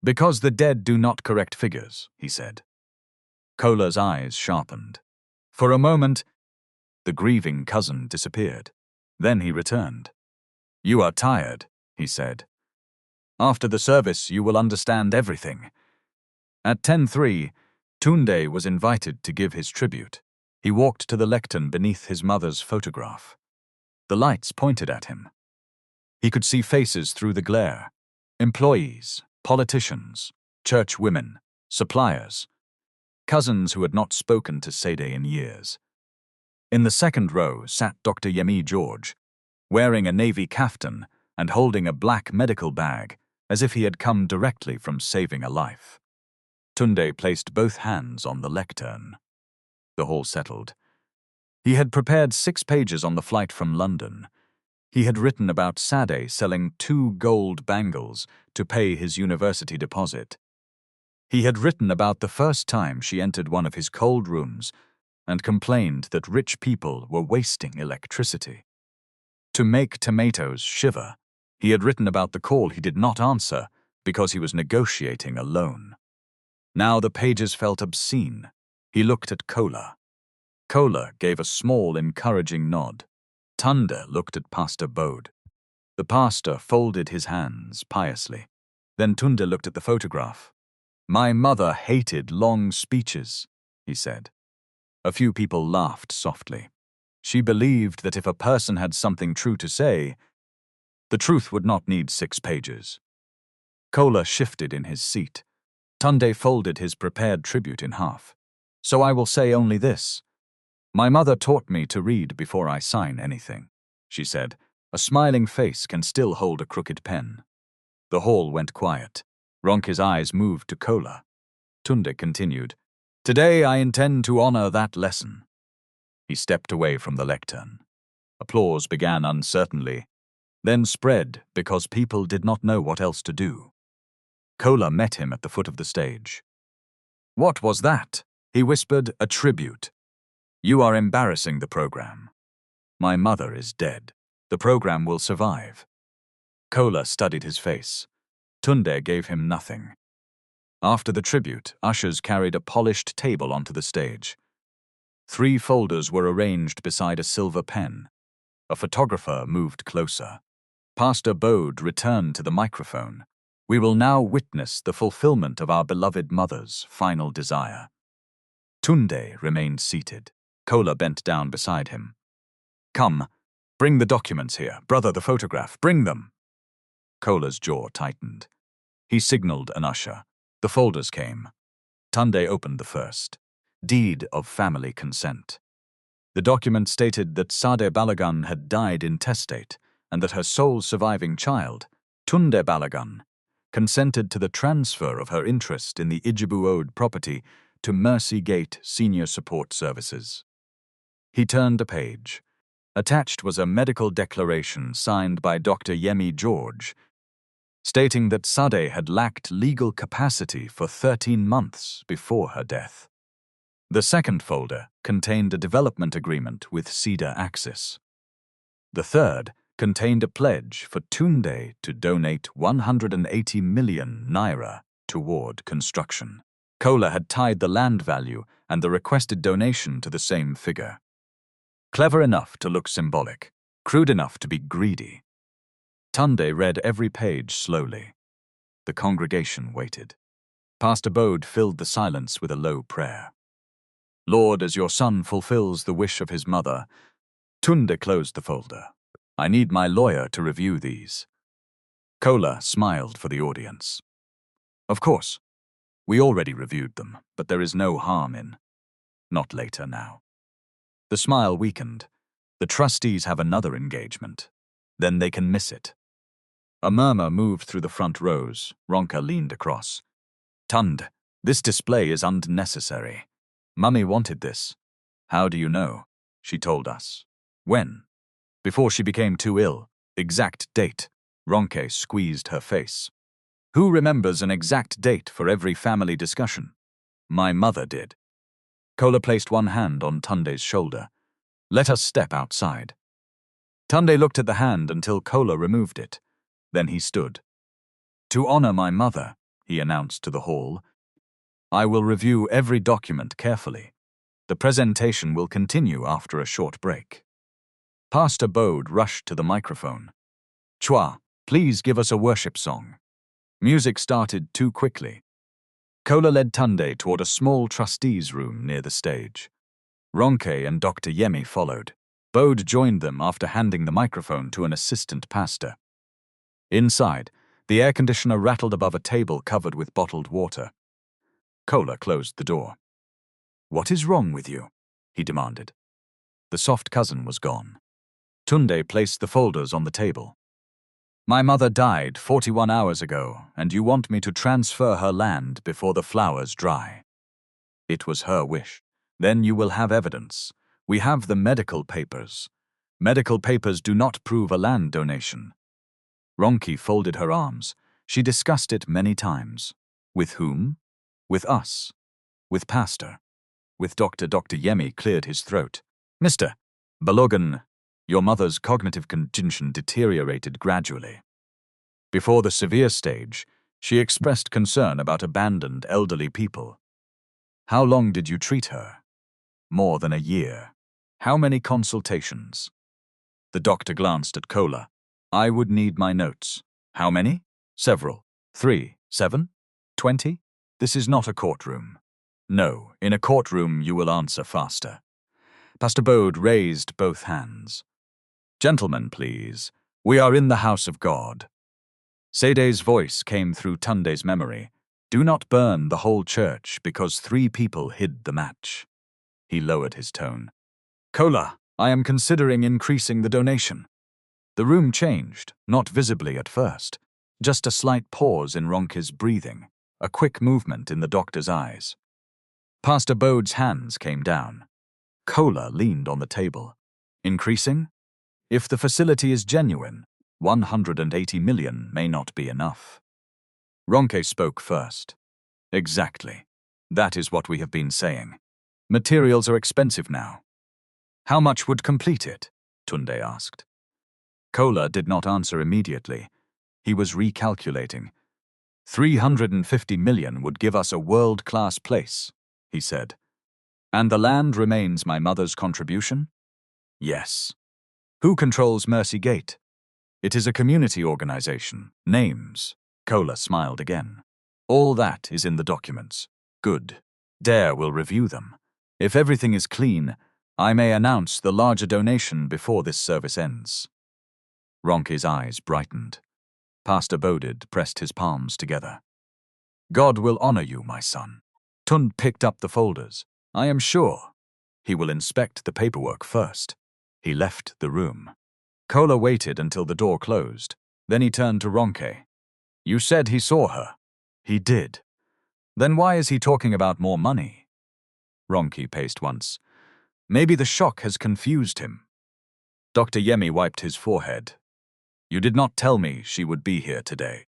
Because the dead do not correct figures, he said. Kola's eyes sharpened. For a moment, the grieving cousin disappeared. Then he returned. You are tired, he said. After the service, you will understand everything. At 10:03, Tunde was invited to give his tribute. He walked to the lectern beneath his mother's photograph. The lights pointed at him. He could see faces through the glare. Employees, politicians, church women, suppliers, cousins who had not spoken to Sade in years. In the second row sat Dr. Yemi George, wearing a navy kaftan and holding a black medical bag, as if he had come directly from saving a life. Tunde placed both hands on the lectern. The hall settled. He had prepared 6 pages on the flight from London. He had written about Sade selling 2 gold bangles to pay his university deposit. He had written about the first time she entered one of his cold rooms and complained that rich people were wasting electricity. To make tomatoes shiver, He had written about the call he did not answer because he was negotiating a loan. Now the pages felt obscene. He looked at Kola. Kola gave a small, encouraging nod. Tunde looked at Pastor Bode. The pastor folded his hands piously. Then Tunde looked at the photograph. "My mother hated long speeches," he said. A few people laughed softly. She believed that if a person had something true to say, the truth would not need 6 pages. Kola shifted in his seat. Tunde folded his prepared tribute in half. "So I will say only this. My mother taught me to read before I sign anything," she said. "A smiling face can still hold a crooked pen." The hall went quiet. Ronke's eyes moved to Kola. Tunde continued, "Today I intend to honor that lesson." He stepped away from the lectern. Applause began uncertainly, then spread because people did not know what else to do. Kola met him at the foot of the stage. "What was that?" he whispered. "A tribute. You are embarrassing the program. My mother is dead. The program will survive." Kola studied his face. Tunde gave him nothing. After the tribute, ushers carried a polished table onto the stage. 3 folders were arranged beside a silver pen. A photographer moved closer. Pastor Bode returned to the microphone. "We will now witness the fulfillment of our beloved mother's final desire." Tunde remained seated. Kola bent down beside him. "Come, bring the documents here. Brother, the photograph, bring them." Kola's jaw tightened. He signaled an usher. The folders came. Tunde opened the first. Deed of family consent. The document stated that Sade Balogun had died intestate and that her sole surviving child, Tunde Balogun, consented to the transfer of her interest in the Ijebu-Ode property to Mercy Gate Senior Support Services. He turned a page. Attached was a medical declaration signed by Dr. Yemi George, stating that Sade had lacked legal capacity for 13 months before her death. The second folder contained a development agreement with Cedar Axis. The third contained a pledge for Tunde to donate 180 million naira toward construction. Kola had tied the land value and the requested donation to the same figure. Clever enough to look symbolic, crude enough to be greedy. Tunde read every page slowly. The congregation waited. Pastor Bode filled the silence with a low prayer. "Lord, as your son fulfills the wish of his mother," Tunde closed the folder. "I need my lawyer to review these." Kola smiled for the audience. "Of course. We already reviewed them, but there is no harm in. Not later now." The smile weakened. The trustees have another engagement. Then they can miss it. A murmur moved through the front rows. Ronke leaned across. "Tunde, this display is unnecessary. Mummy wanted this." "How do you know?" "She told us." "When?" "Before she became too ill. Exact date." Ronke squeezed her face. "Who remembers an exact date for every family discussion?" "My mother did." Kola placed one hand on Tunde's shoulder. "Let us step outside." Tunde looked at the hand until Kola removed it. Then he stood. "To honor my mother," he announced to the hall, "I will review every document carefully. The presentation will continue after a short break." Pastor Bode rushed to the microphone. "Chua, please give us a worship song." Music started too quickly. Kola led Tunde toward a small trustees' room near the stage. Ronke and Dr. Yemi followed. Bode joined them after handing the microphone to an assistant pastor. Inside, the air conditioner rattled above a table covered with bottled water. Kola closed the door. "What is wrong with you?" he demanded. The soft cousin was gone. Tunde placed the folders on the table. "My mother died 41 hours ago, and you want me to transfer her land before the flowers dry. It was her wish. Then you will have evidence. We have the medical papers. Medical papers do not prove a land donation." Ronke folded her arms. She discussed it many times. With whom? With us. With Pastor. With Dr. Yemi cleared his throat. "Mr. Balogun, your mother's cognitive condition deteriorated gradually. Before the severe stage, she expressed concern about abandoned elderly people. How long did you treat her? More than a year. How many consultations? The doctor glanced at Kola. I would need my notes. How many? Several. 3, 7, 20? This is not a courtroom. No, in a courtroom you will answer faster. Pastor Bode raised both hands. Gentlemen, please. We are in the house of God. Sade's voice came through Tunde's memory. Do not burn the whole church because 3 people hid the match. He lowered his tone. Kola, I am considering increasing the donation. The room changed, not visibly at first. Just a slight pause in Ronke's breathing, a quick movement in the doctor's eyes. Pastor Bode's hands came down. Kola leaned on the table. Increasing? If the facility is genuine, 180 million may not be enough. Ronke spoke first. Exactly. That is what we have been saying. Materials are expensive now. How much would complete it? Tunde asked. Kola did not answer immediately. He was recalculating. 350 million would give us a world-class place, he said. And the land remains my mother's contribution? Yes. Who controls Mercy Gate? It is a community organization. Names. Kola smiled again. All that is in the documents. Good. Dare will review them. If everything is clean, I may announce the larger donation before this service ends. Ronke's eyes brightened. Pastor Bode pressed his palms together. God will honor you, my son. Tunde picked up the folders. I am sure. He will inspect the paperwork first. He left the room. Kola waited until the door closed. Then he turned to Ronke. You said he saw her. He did. Then why is he talking about more money? Ronke paced once. Maybe the shock has confused him. Dr. Yemi wiped his forehead. You did not tell me she would be here today.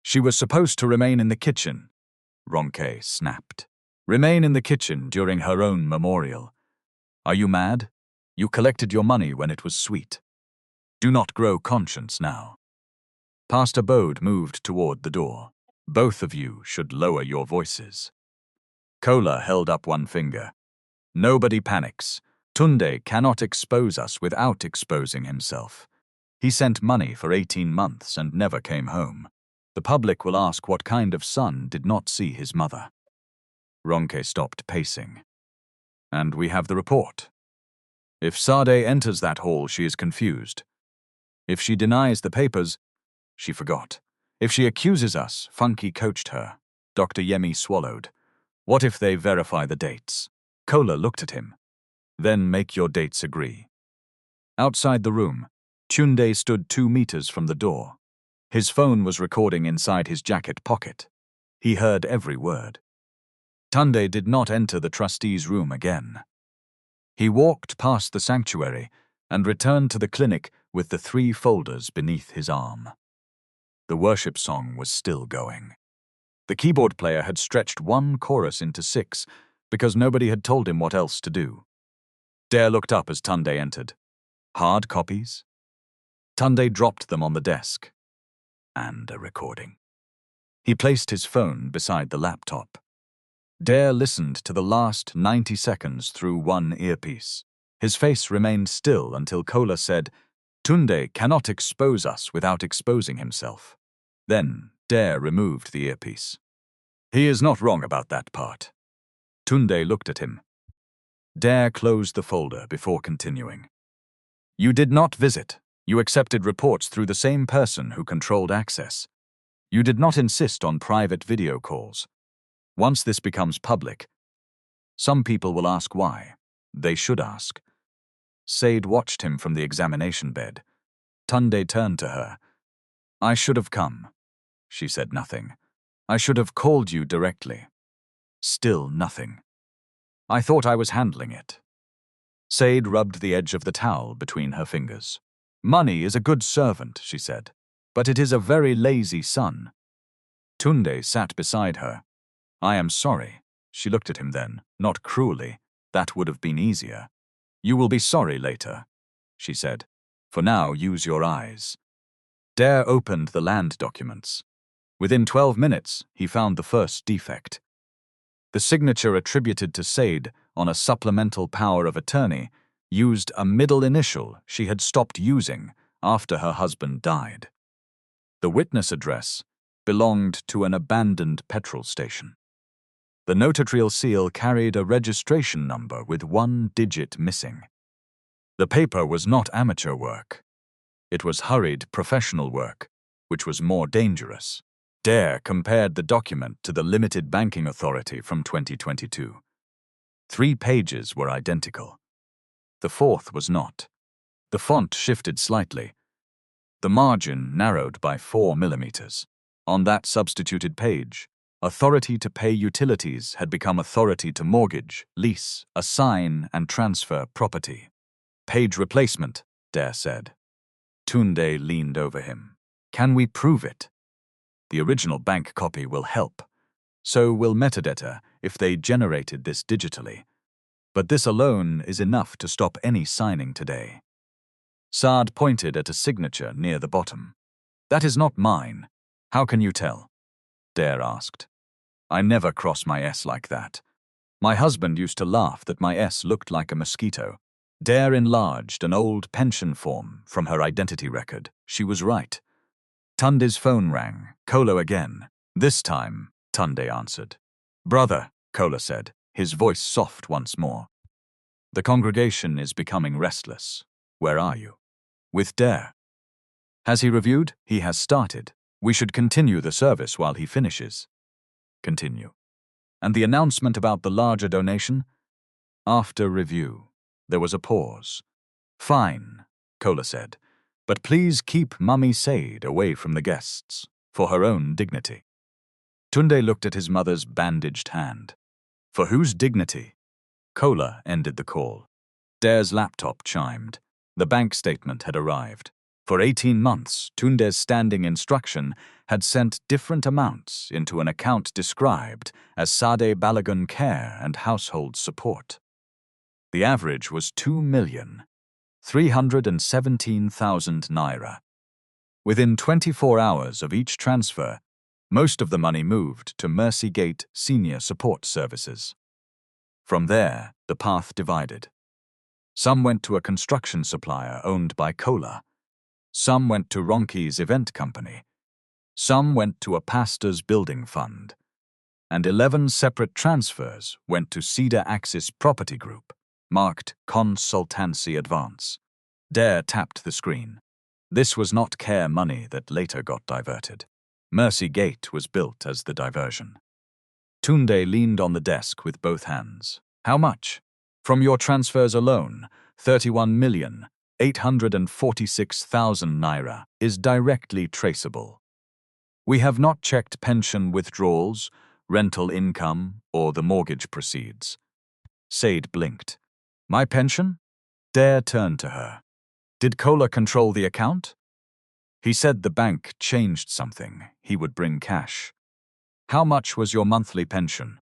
She was supposed to remain in the kitchen. Ronke snapped. Remain in the kitchen during her own memorial. Are you mad? You collected your money when it was sweet. Do not grow conscience now. Pastor Bode moved toward the door. Both of you should lower your voices. Kola held up one finger. Nobody panics. Tunde cannot expose us without exposing himself. He sent money for 18 months and never came home. The public will ask what kind of son did not see his mother. Ronke stopped pacing. And we have the report. If Sade enters that hall, she is confused. If she denies the papers, she forgot. If she accuses us, Funky coached her. Dr. Yemi swallowed. What if they verify the dates? Kola looked at him. Then make your dates agree. Outside the room, Tunde stood 2 meters from the door. His phone was recording inside his jacket pocket. He heard every word. Tunde did not enter the trustee's room again. He walked past the sanctuary and returned to the clinic with the 3 folders beneath his arm. The worship song was still going. The keyboard player had stretched 1 chorus into 6 because nobody had told him what else to do. Dare looked up as Tunde entered. Hard copies? Tunde dropped them on the desk. And a recording. He placed his phone beside the laptop. Dare listened to the last 90 seconds through 1 earpiece. His face remained still until Kola said, Tunde cannot expose us without exposing himself. Then Dare removed the earpiece. He is not wrong about that part. Tunde looked at him. Dare closed the folder before continuing. You did not visit. You accepted reports through the same person who controlled access. You did not insist on private video calls. Once this becomes public, some people will ask why. They should ask. Sade watched him from the examination bed. Tunde turned to her. I should have come. She said nothing. I should have called you directly. Still nothing. I thought I was handling it. Sade rubbed the edge of the towel between her fingers. Money is a good servant, she said, but it is a very lazy son. Tunde sat beside her. I am sorry. She looked at him then, not cruelly. That would have been easier. You will be sorry later, she said. For now, use your eyes. Dare opened the land documents. Within 12 minutes, he found the first defect. The signature attributed to Sade on a supplemental power of attorney used a middle initial she had stopped using after her husband died. The witness address belonged to an abandoned petrol station. The notarial seal carried a registration number with one digit missing. The paper was not amateur work. It was hurried professional work, which was more dangerous. Dare compared the document to the Limited Banking Authority from 2022. 3 pages were identical. The 4th was not. The font shifted slightly. The margin narrowed by 4 millimeters. On that substituted page, authority to pay utilities had become authority to mortgage, lease, assign, and transfer property. Page replacement, Dare said. Tunde leaned over him. Can we prove it? The original bank copy will help. So will metadata if they generated this digitally. But this alone is enough to stop any signing today. Sade pointed at a signature near the bottom. That is not mine. How can you tell? Dare asked. I never cross my S like that. My husband used to laugh that my S looked like a mosquito. Dare enlarged an old pension form from her identity record. She was right. Tunde's phone rang. Kola again. This time, Tunde answered. Brother, Kola said, his voice soft once more. The congregation is becoming restless. Where are you? With Dare. Has he reviewed? He has started. We should continue the service while he finishes. Continue. And the announcement about the larger donation? After review. There was a pause. Fine, Kola said. But please keep Mummy Sade away from the guests, for her own dignity. Tunde looked at his mother's bandaged hand. For whose dignity? Kola ended the call. Dare's laptop chimed. The bank statement had arrived. For 18 months, Tunde's standing instruction had sent different amounts into an account described as Sade Balogun Care and Household Support. The average was 2,317,000 naira. Within 24 hours of each transfer, most of the money moved to Mercy Gate Senior Support Services. From there, the path divided. Some went to a construction supplier owned by Kola. Some went to Ronki's event company. Some went to a pastor's building fund. And 11 separate transfers went to Cedar Axis Property Group, marked Consultancy Advance. Dare tapped the screen. This was not care money that later got diverted. Mercy Gate was built as the diversion. Tunde leaned on the desk with both hands. How much? From your transfers alone, 31,846,000 naira is directly traceable. We have not checked pension withdrawals, rental income, or the mortgage proceeds. Sade blinked. My pension? Dare turned to her. Did Kola control the account? He said the bank changed something. He would bring cash. How much was your monthly pension?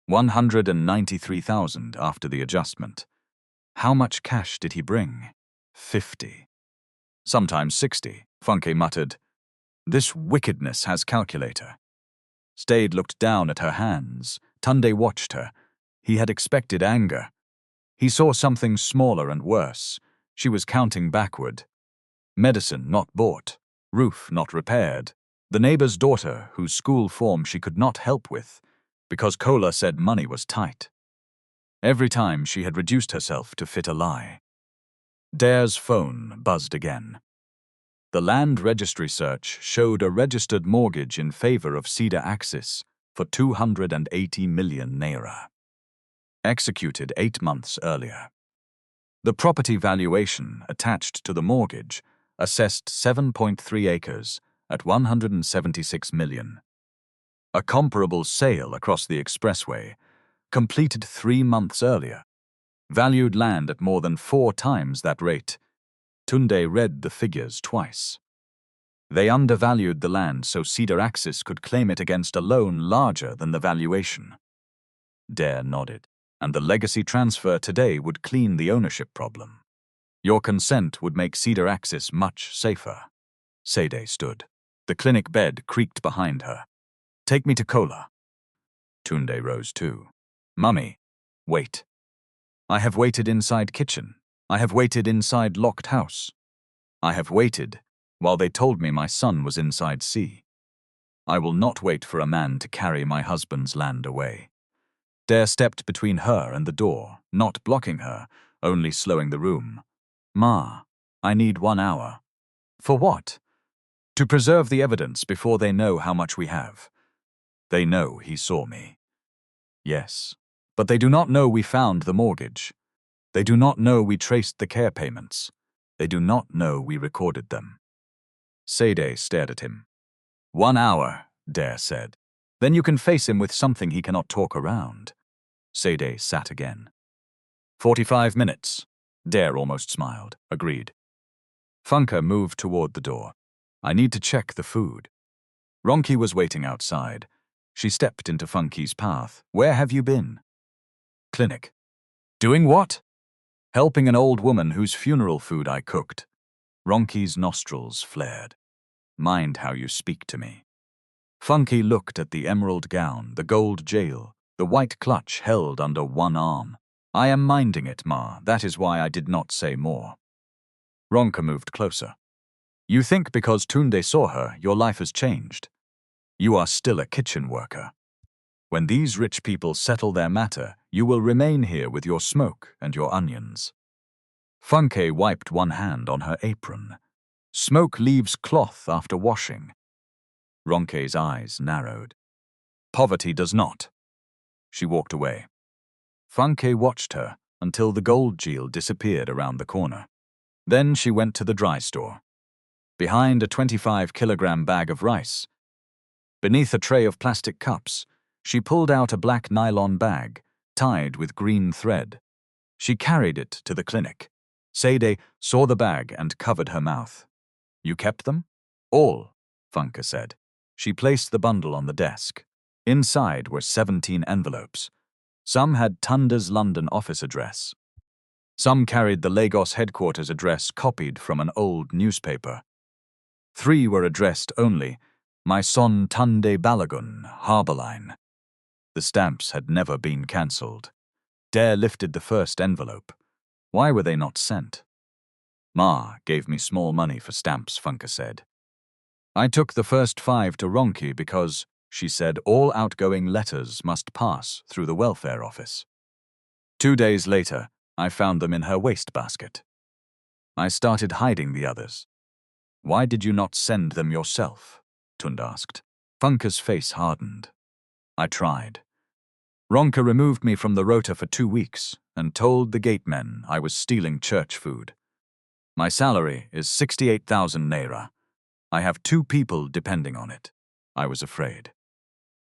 193,000 after the adjustment. How much cash did he bring? 50. Sometimes 60, Funke muttered. This wickedness has calculator. Sade looked down at her hands. Tunde watched her. He had expected anger. He saw something smaller and worse. She was counting backward. Medicine not bought. Roof not repaired. The neighbor's daughter, whose school form she could not help with, because Kola said money was tight. Every time she had reduced herself to fit a lie. Dare's phone buzzed again. The land registry search showed a registered mortgage in favor of Cedar Axis for 280 million naira. Executed 8 months earlier. The property valuation attached to the mortgage assessed 7.3 acres at 176 million. A comparable sale across the expressway, completed 3 months earlier, valued land at more than 4 times that rate. Tunde read the figures twice. They undervalued the land so Cedar Axis could claim it against a loan larger than the valuation. Dare nodded, and the legacy transfer today would clean the ownership problem. Your consent would make Cedar Axis much safer. Sade stood. The clinic bed creaked behind her. Take me to Kola. Tunde rose too. Mummy, wait. I have waited inside kitchen. I have waited inside locked house. I have waited while they told me my son was inside sea. I will not wait for a man to carry my husband's land away. Dare stepped between her and the door, not blocking her, only slowing the room. Ma, I need 1 hour. For what? To preserve the evidence before they know how much we have. They know he saw me. Yes, but they do not know we found the mortgage. They do not know we traced the care payments. They do not know we recorded them. Sade stared at him. 1 hour, Dare said. Then you can face him with something he cannot talk around. Sade sat again. 45 minutes. Dare almost smiled. Agreed. Funke moved toward the door. I need to check the food. Ronki was waiting outside. She stepped into Funke's path. Where have you been? Clinic. Doing what? Helping an old woman whose funeral food I cooked. Ronki's nostrils flared. Mind how you speak to me. Funke looked at the emerald gown, the gold jail, the white clutch held under one arm. I am minding it, Ma. That is why I did not say more. Ronka moved closer. You think because Tunde saw her, your life has changed. You are still a kitchen worker. When these rich people settle their matter, you will remain here with your smoke and your onions. Funke wiped one hand on her apron. Smoke leaves cloth after washing. Ronke's eyes narrowed. Poverty does not. She walked away. Funke watched her until the gold jewel disappeared around the corner. Then she went to the dry store. Behind a 25-kilogram bag of rice, beneath a tray of plastic cups, she pulled out a black nylon bag, tied with green thread. She carried it to the clinic. Sade saw the bag and covered her mouth. You kept them? All, Funke said. She placed the bundle on the desk. Inside were 17 envelopes. Some had Tunde's London office address. Some carried the Lagos headquarters address copied from an old newspaper. 3 were addressed only, My son Tunde Balogun, Harbour Line. The stamps had never been cancelled. Dare lifted the first envelope. Why were they not sent? Ma gave me small money for stamps, Funke said. I took the first 5 to Ronki because, she said, all outgoing letters must pass through the welfare office. 2 days later, I found them in her wastebasket. I started hiding the others. Why did you not send them yourself? Tunde asked. Funke's face hardened. I tried. Ronka removed me from the rota for 2 weeks and told the gatemen I was stealing church food. My salary is 68,000 naira. I have 2 people depending on it. I was afraid.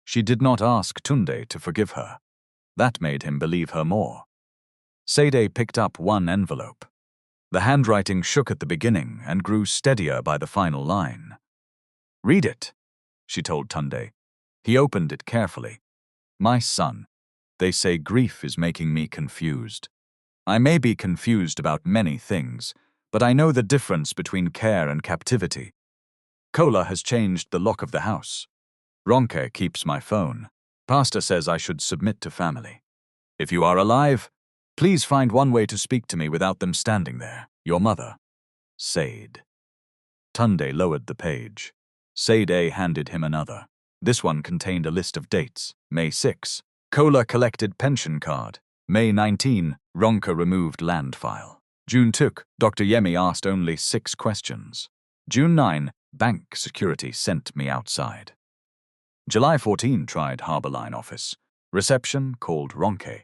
She did not ask Tunde to forgive her. That made him believe her more. Sade picked up one envelope. The handwriting shook at the beginning and grew steadier by the final line. Read it, she told Tunde. He opened it carefully. My son, they say grief is making me confused. I may be confused about many things, but I know the difference between care and captivity. Kola has changed the lock of the house. Ronke keeps my phone. Pastor says I should submit to family. If you are alive, please find one way to speak to me without them standing there. Your mother. Sade. Tunde lowered the page. Sade handed him another. This one contained a list of dates. May 6. Kola collected pension card. May 19. Ronke removed land file. June 2. Dr. Yemi asked only 6 questions. June 9. Bank security sent me outside. July 14. Tried Harbour Line office. Reception called Ronke.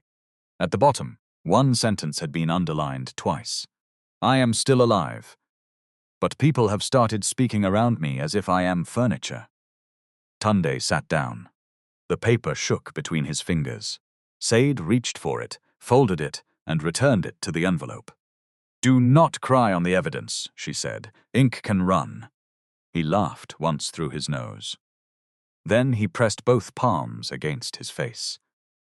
At the bottom, one sentence had been underlined twice. I am still alive. But people have started speaking around me as if I am furniture. Tunde sat down. The paper shook between his fingers. Sade reached for it, folded it, and returned it to the envelope. Do not cry on the evidence, she said. Ink can run. He laughed once through his nose. Then he pressed both palms against his face.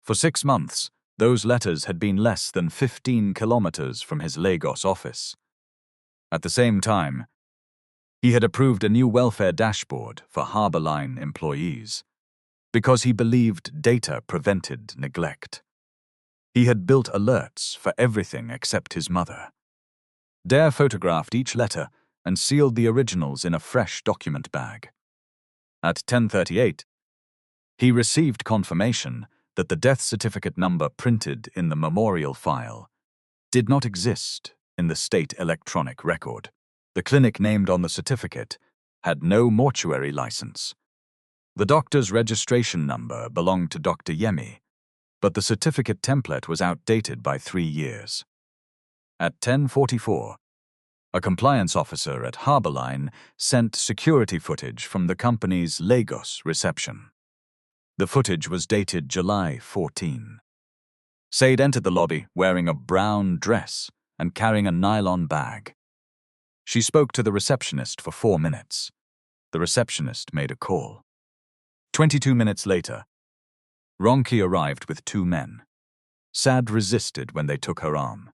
For 6 months, those letters had been less than 15 kilometers from his Lagos office. At the same time, He had approved a new welfare dashboard for Harbour Line employees because he believed data prevented neglect. He had built alerts for everything except his mother. Dare photographed each letter and sealed the originals in a fresh document bag. At 10:38, he received confirmation that the death certificate number printed in the memorial file did not exist in the state electronic record. The clinic named on the certificate had no mortuary license. The doctor's registration number belonged to Dr. Yemi, but the certificate template was outdated by 3 years. At 10:44, a compliance officer at Harbour Line sent security footage from the company's Lagos reception. The footage was dated July 14. Sade entered the lobby wearing a brown dress and carrying a nylon bag. She spoke to the receptionist for 4 minutes. The receptionist made a call. 22 minutes later, Ronke arrived with 2 men. Sade resisted when they took her arm.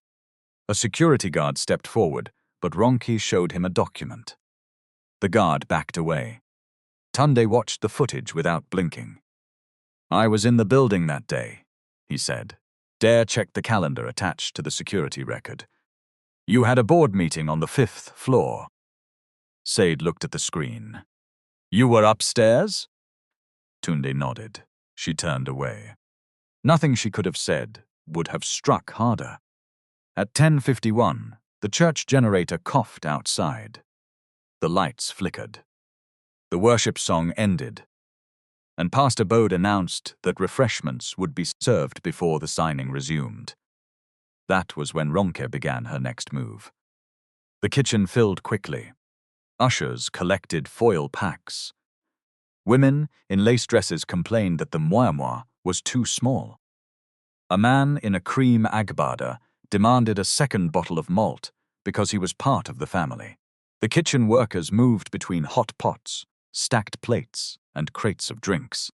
A security guard stepped forward, but Ronke showed him a document. The guard backed away. Tunde watched the footage without blinking. "I was in the building that day," he said. Dare checked the calendar attached to the security record. "You had a board meeting on the 5th floor." Sade looked at the screen. "You were upstairs?" Tunde nodded. She turned away. Nothing she could have said would have struck harder. At 10:51, the church generator coughed outside. The lights flickered. The worship song ended, and Pastor Bode announced that refreshments would be served before the signing resumed. That was when Ronke began her next move. The kitchen filled quickly. Ushers collected foil packs. Women in lace dresses complained that the moi was too small. A man in a cream agbada demanded a second bottle of malt because he was part of the family. The kitchen workers moved between hot pots, stacked plates, and crates of drinks.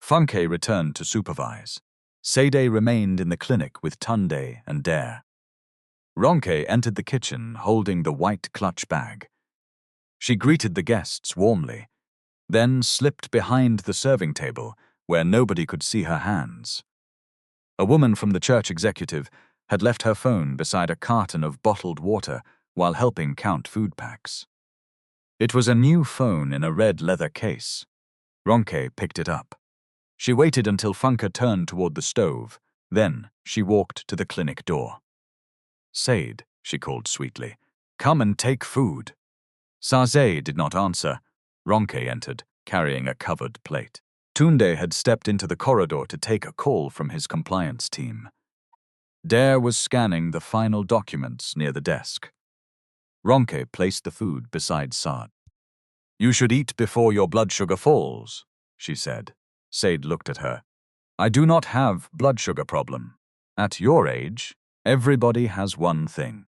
Funke returned to supervise. Sade remained in the clinic with Tunde and Dare. Ronke entered the kitchen holding the white clutch bag. She greeted the guests warmly, then slipped behind the serving table where nobody could see her hands. A woman from the church executive had left her phone beside a carton of bottled water while helping count food packs. It was a new phone in a red leather case. Ronke picked it up. She waited until Funke turned toward the stove. Then she walked to the clinic door. "Sade," she called sweetly, "come and take food." Sade did not answer. Ronke entered, carrying a covered plate. Tunde had stepped into the corridor to take a call from his compliance team. Dare was scanning the final documents near the desk. Ronke placed the food beside Sade. "You should eat before your blood sugar falls," she said. Sade looked at her. "I do not have blood sugar problem. At your age, everybody has one thing."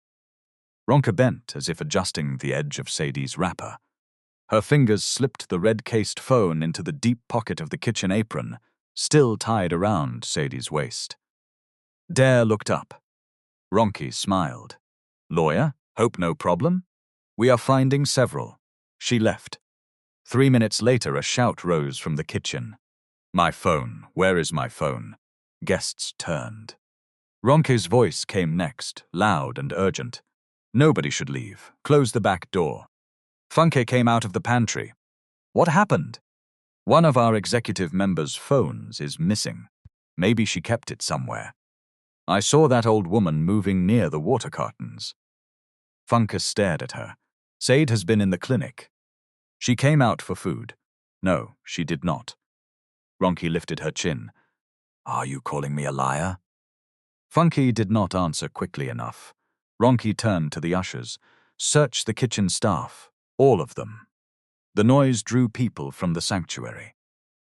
Ronke bent as if adjusting the edge of Sade's wrapper. Her fingers slipped the red-cased phone into the deep pocket of the kitchen apron, still tied around Sade's waist. Dare looked up. Ronke smiled. "Lawyer, hope no problem? We are finding several." She left. 3 minutes later, a shout rose from the kitchen. "My phone, where is my phone?" Guests turned. Ronke's voice came next, loud and urgent. "Nobody should leave. Close the back door." Funke came out of the pantry. "What happened?" "One of our executive members' phones is missing. Maybe she kept it somewhere. I saw that old woman moving near the water cartons." Funke stared at her. "Sade has been in the clinic." "She came out for food." "No, she did not." Ronke lifted her chin. "Are you calling me a liar?" Funke did not answer quickly enough. Ronke turned to the ushers. "Search the kitchen staff. All of them." The noise drew people from the sanctuary.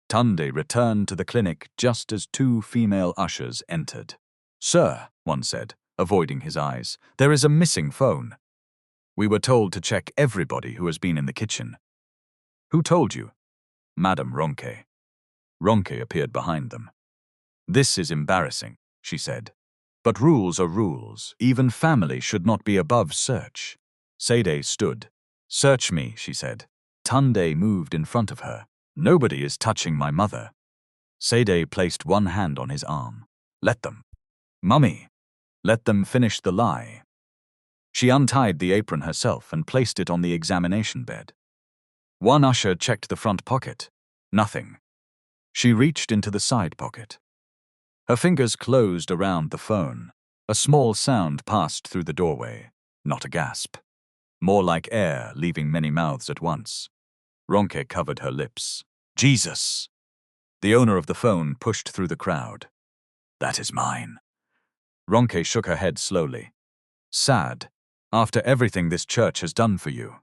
Tunde returned to the clinic just as 2 female ushers entered. "Sir," one said, avoiding his eyes, "there is a missing phone." "We were told to check everybody who has been in the kitchen." "Who told you?" "Madam Ronke." Ronke appeared behind them. "This is embarrassing," she said. "But rules are rules. Even family should not be above search." Sade stood. Search me, she said. Tunde moved in front of her. Nobody is touching my mother. Sade placed one hand on his arm. Let them. Mummy. Let them finish the lie. She untied the apron herself and placed it on the examination bed. One usher checked the front pocket. Nothing. She reached into the side pocket. Her fingers closed around the phone. A small sound passed through the doorway. Not a gasp. More like air leaving many mouths at once. Ronke covered her lips. Jesus! The owner of the phone pushed through the crowd. That is mine. Ronke shook her head slowly. Sade, after everything this church has done for you.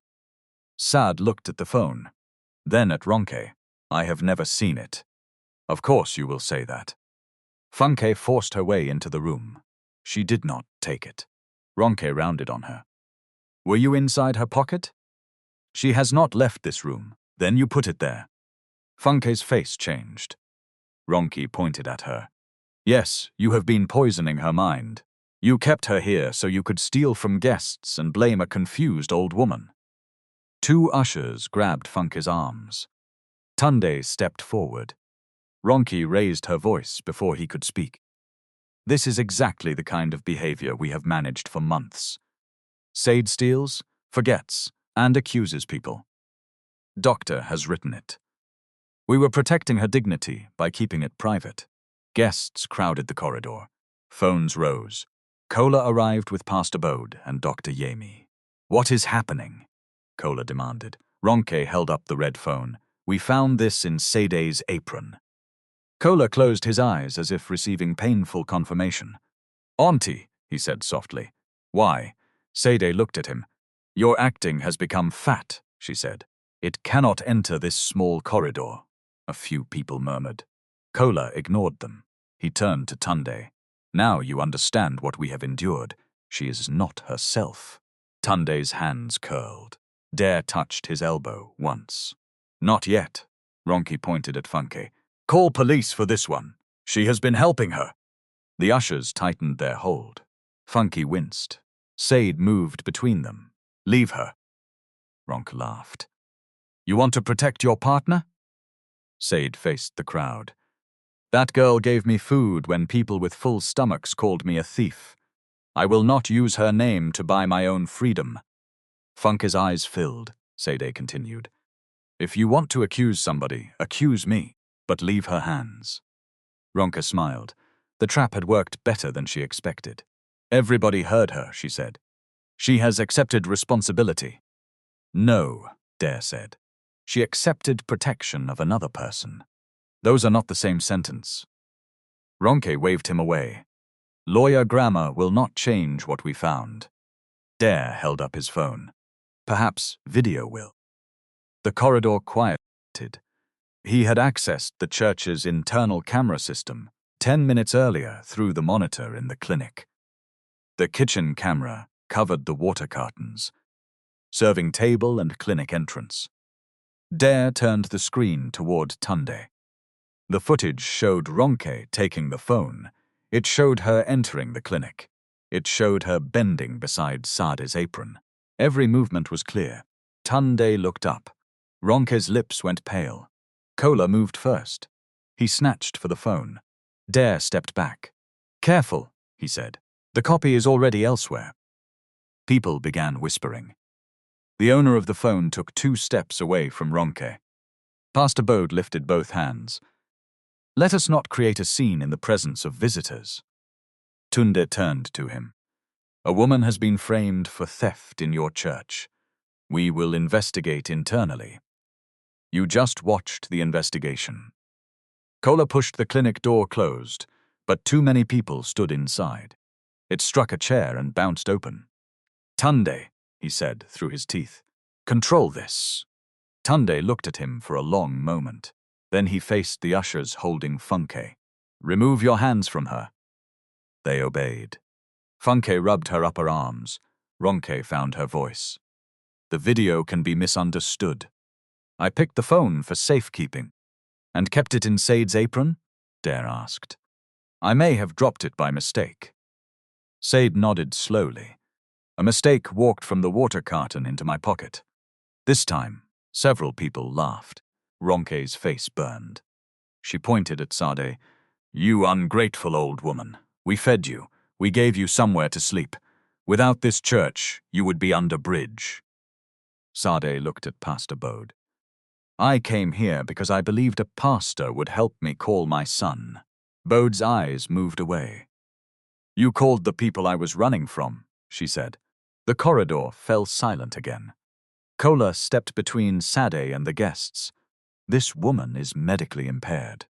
Sade looked at the phone. Then at Ronke. I have never seen it. Of course you will say that. Funke forced her way into the room. She did not take it. Ronke rounded on her. Were you inside her pocket? She has not left this room. Then you put it there. Funke's face changed. Ronke pointed at her. Yes, you have been poisoning her mind. You kept her here so you could steal from guests and blame a confused old woman. Two ushers grabbed Funke's arms. Tunde stepped forward. Ronke raised her voice before he could speak. This is exactly the kind of behavior we have managed for months. Sade steals, forgets, and accuses people. Doctor has written it. We were protecting her dignity by keeping it private. Guests crowded the corridor. Phones rose. Kola arrived with Pastor Bode and Dr. Yemi. What is happening? Kola demanded. Ronke held up the red phone. We found this in Sade's apron. Kola closed his eyes as if receiving painful confirmation. Auntie, he said softly. Why? Sade looked at him. Your acting has become fat, she said. It cannot enter this small corridor. A few people murmured. Kola ignored them. He turned to Tunde. Now you understand what we have endured. She is not herself. Tunde's hands curled. Dare touched his elbow once. Not yet. Ronke pointed at Funke. Call police for this one. She has been helping her. The ushers tightened their hold. Funke winced. Sade moved between them. Leave her. Ronke laughed. You want to protect your partner? Sade faced the crowd. That girl gave me food when people with full stomachs called me a thief. I will not use her name to buy my own freedom. Funke's eyes filled, Sade continued. If you want to accuse somebody, accuse me, but leave her hands. Ronke smiled. The trap had worked better than she expected. Everybody heard her, she said. She has accepted responsibility. No, Dare said. She accepted protection of another person. Those are not the same sentence. Ronke waved him away. Lawyer grammar will not change what we found. Dare held up his phone. Perhaps video will. The corridor quieted. He had accessed the church's internal camera system 10 minutes earlier through the monitor in the clinic. The kitchen camera covered the water cartons, serving table and clinic entrance. Dare turned the screen toward Tunde. The footage showed Ronke taking the phone. It showed her entering the clinic. It showed her bending beside Sade's apron. Every movement was clear. Tunde looked up. Ronke's lips went pale. Kola moved first. He snatched for the phone. Dare stepped back. Careful, he said. The copy is already elsewhere. People began whispering. The owner of the phone took 2 steps away from Ronke. Pastor Bode lifted both hands. Let us not create a scene in the presence of visitors. Tunde turned to him. A woman has been framed for theft in your church. We will investigate internally. You just watched the investigation. Kola pushed the clinic door closed, but too many people stood inside. It struck a chair and bounced open. Tunde, he said through his teeth. Control this. Tunde looked at him for a long moment. Then he faced the ushers holding Funke. Remove your hands from her. They obeyed. Funke rubbed her upper arms. Ronke found her voice. The video can be misunderstood. I picked the phone for safekeeping. And kept it in Sade's apron? Dare asked. I may have dropped it by mistake. Sade nodded slowly. A mistake walked from the water carton into my pocket. This time, several people laughed. Ronke's face burned. She pointed at Sade. "You ungrateful old woman. We fed you. We gave you somewhere to sleep. Without this church, you would be under bridge." Sade looked at Pastor Bode. "I came here because I believed a pastor would help me call my son." Bode's eyes moved away. "You called the people I was running from," she said. The corridor fell silent again. Kola stepped between Sade and the guests. "This woman is medically impaired.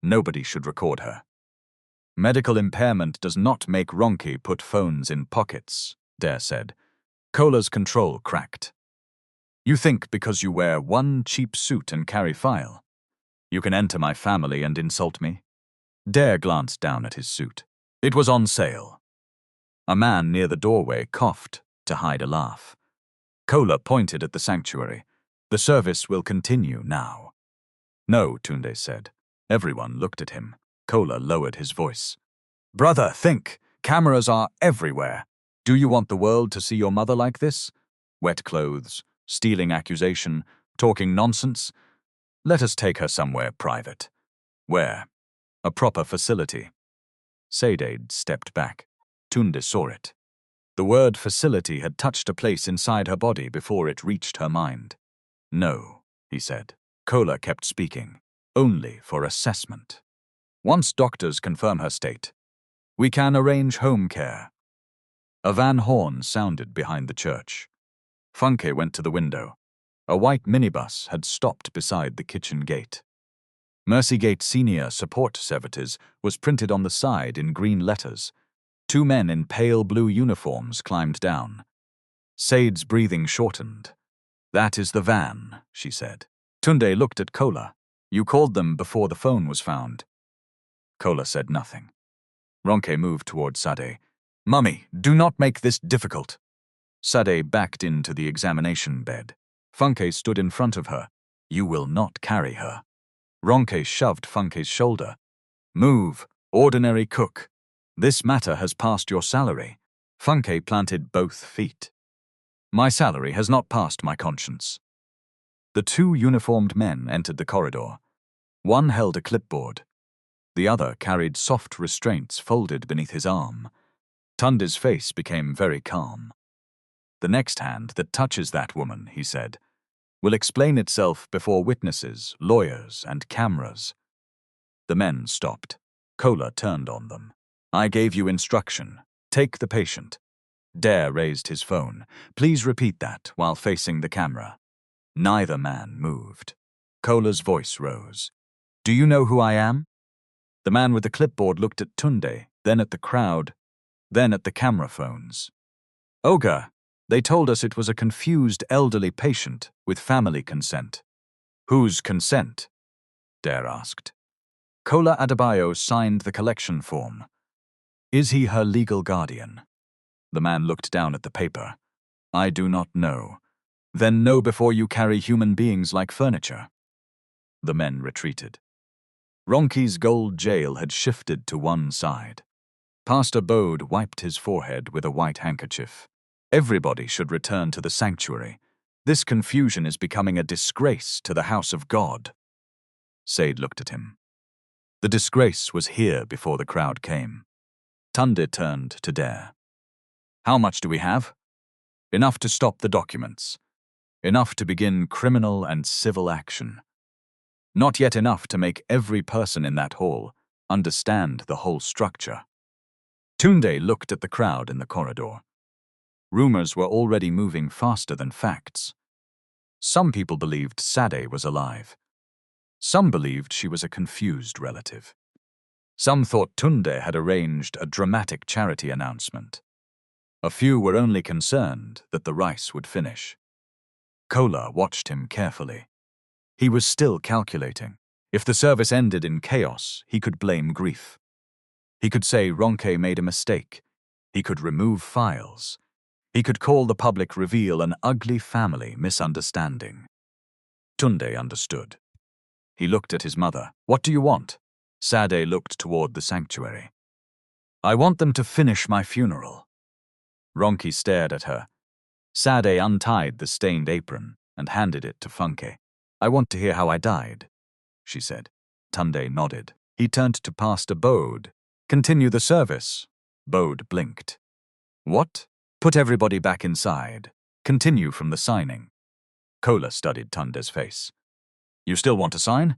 Nobody should record her." "Medical impairment does not make Ronke put phones in pockets," Dare said. Kola's control cracked. "You think because you wear one cheap suit and carry file, you can enter my family and insult me?" Dare glanced down at his suit. It was on sale. A man near the doorway coughed to hide a laugh. Kola pointed at the sanctuary. "The service will continue now." "No," Tunde said. Everyone looked at him. Kola lowered his voice. "Brother, think. Cameras are everywhere. Do you want the world to see your mother like this? Wet clothes, stealing accusation, talking nonsense? Let us take her somewhere private." "Where?" "A proper facility." Sade stepped back. Tunde saw it. The word facility had touched a place inside her body before it reached her mind. "No," he said. Kola kept speaking. "Only for assessment. Once doctors confirm her state, we can arrange home care." A van horn sounded behind the church. Funke went to the window. A white minibus had stopped beside the kitchen gate. Mercygate Senior Support Services was printed on the side in green letters. 2 men in pale blue uniforms climbed down. Sade's breathing shortened. "That is the van," she said. Tunde looked at Kola. "You called them before the phone was found." Kola said nothing. Ronke moved toward Sade. "Mummy, do not make this difficult." Sade backed into the examination bed. Funke stood in front of her. "You will not carry her." Ronke shoved Funke's shoulder. "Move, ordinary cook. This matter has passed your salary." Funke planted both feet. "My salary has not passed my conscience." The 2 uniformed men entered the corridor. One held a clipboard. The other carried soft restraints folded beneath his arm. Tunde's face became very calm. "The next hand that touches that woman," he said, "will explain itself before witnesses, lawyers, and cameras." The men stopped. Kola turned on them. "I gave you instruction. Take the patient." Dare raised his phone. "Please repeat that while facing the camera." Neither man moved. Kola's voice rose. "Do you know who I am?" The man with the clipboard looked at Tunde, then at the crowd, then at the camera phones. "Oga, they told us it was a confused elderly patient with family consent." "Whose consent?" Dare asked. Kola Adebayo signed the collection form. "Is he her legal guardian?" The man looked down at the paper. "I do not know." "Then know before you carry human beings like furniture." The men retreated. Ronke's gold jail had shifted to one side. Pastor Bode wiped his forehead with a white handkerchief. "Everybody should return to the sanctuary. This confusion is becoming a disgrace to the house of God." Sade looked at him. The disgrace was here before the crowd came. Tunde turned to Dare. "How much do we have?" "Enough to stop the documents. Enough to begin criminal and civil action. Not yet enough to make every person in that hall understand the whole structure." Tunde looked at the crowd in the corridor. Rumors were already moving faster than facts. Some people believed Sade was alive. Some believed she was a confused relative. Some thought Tunde had arranged a dramatic charity announcement. A few were only concerned that the rice would finish. Kola watched him carefully. He was still calculating. If the service ended in chaos, he could blame grief. He could say Ronke made a mistake. He could remove files. He could call the public reveal an ugly family misunderstanding. Tunde understood. He looked at his mother. "What do you want?" Sade looked toward the sanctuary. "I want them to finish my funeral." Ronke stared at her. Sade untied the stained apron and handed it to Funke. "I want to hear how I died," she said. Tunde nodded. He turned to Pastor Bode. "Continue the service." Bode blinked. "What?" "Put everybody back inside. Continue from the signing." Kola studied Tunde's face. "You still want to sign?"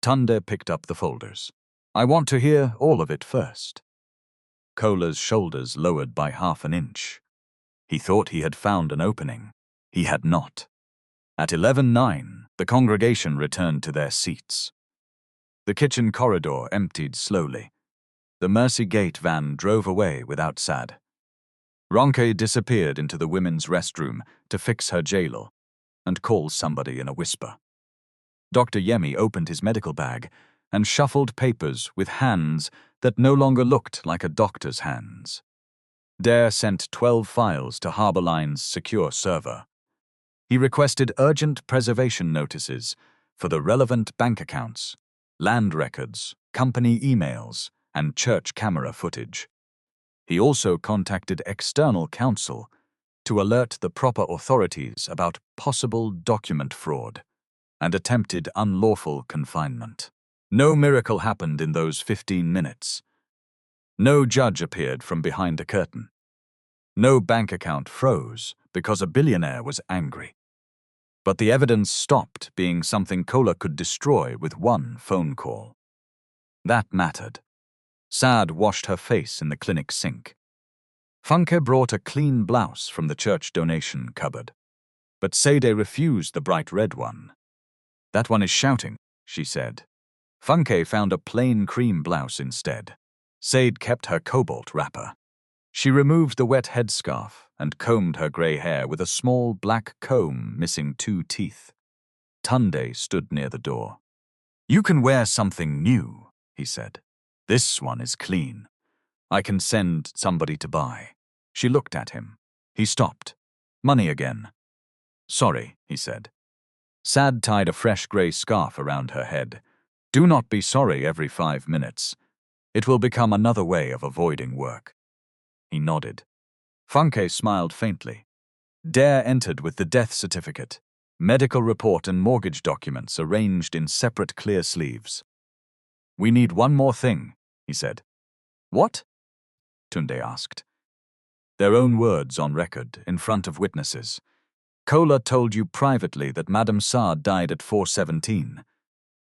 Tunde picked up the folders. "I want to hear all of it first." Kola's shoulders lowered by half an inch. He thought he had found an opening. He had not. At 11:09, the congregation returned to their seats. The kitchen corridor emptied slowly. The Mercy Gate van drove away without Sade. Ronke disappeared into the women's restroom to fix her jail and call somebody in a whisper. Dr. Yemi opened his medical bag and shuffled papers with hands that no longer looked like a doctor's hands. Dare sent 12 files to Harborline's secure server. He requested urgent preservation notices for the relevant bank accounts, land records, company emails, and church camera footage. He also contacted external counsel to alert the proper authorities about possible document fraud and attempted unlawful confinement. No miracle happened in those 15 minutes. No judge appeared from behind a curtain. No bank account froze because a billionaire was angry. But the evidence stopped being something Kola could destroy with one phone call. That mattered. Sade washed her face in the clinic sink. Funke brought a clean blouse from the church donation cupboard. But Sade refused the bright red one. "That one is shouting," she said. Funke found a plain cream blouse instead. Sade kept her cobalt wrapper. She removed the wet headscarf and combed her grey hair with a small black comb missing 2 teeth. Tunde stood near the door. "You can wear something new," he said. "This one is clean. I can send somebody to buy." She looked at him. He stopped. "Money again." "Sorry," he said. Sade tied a fresh grey scarf around her head. "Do not be sorry every 5 minutes. It will become another way of avoiding work." He nodded. Funke smiled faintly. Dare entered with the death certificate, medical report and mortgage documents arranged in separate clear sleeves. "We need one more thing," he said. "What?" Tunde asked. "Their own words on record, in front of witnesses. Kola told you privately that Madame Sade died at 4:17.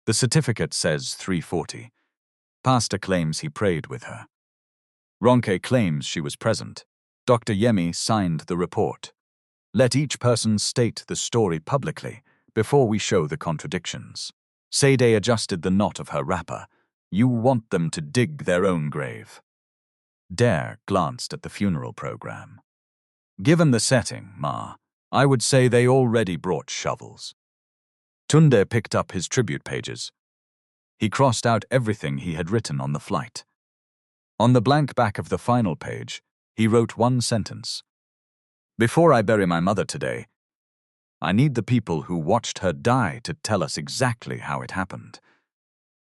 The certificate says 3:40. Pastor claims he prayed with her. Ronke claims she was present. Dr. Yemi signed the report. Let each person state the story publicly before we show the contradictions." Sade adjusted the knot of her wrapper. "You want them to dig their own grave." Dare glanced at the funeral program. "Given the setting, Ma, I would say they already brought shovels." Tunde picked up his tribute pages. He crossed out everything he had written on the flight. On the blank back of the final page, he wrote one sentence. "Before I bury my mother today, I need the people who watched her die to tell us exactly how it happened."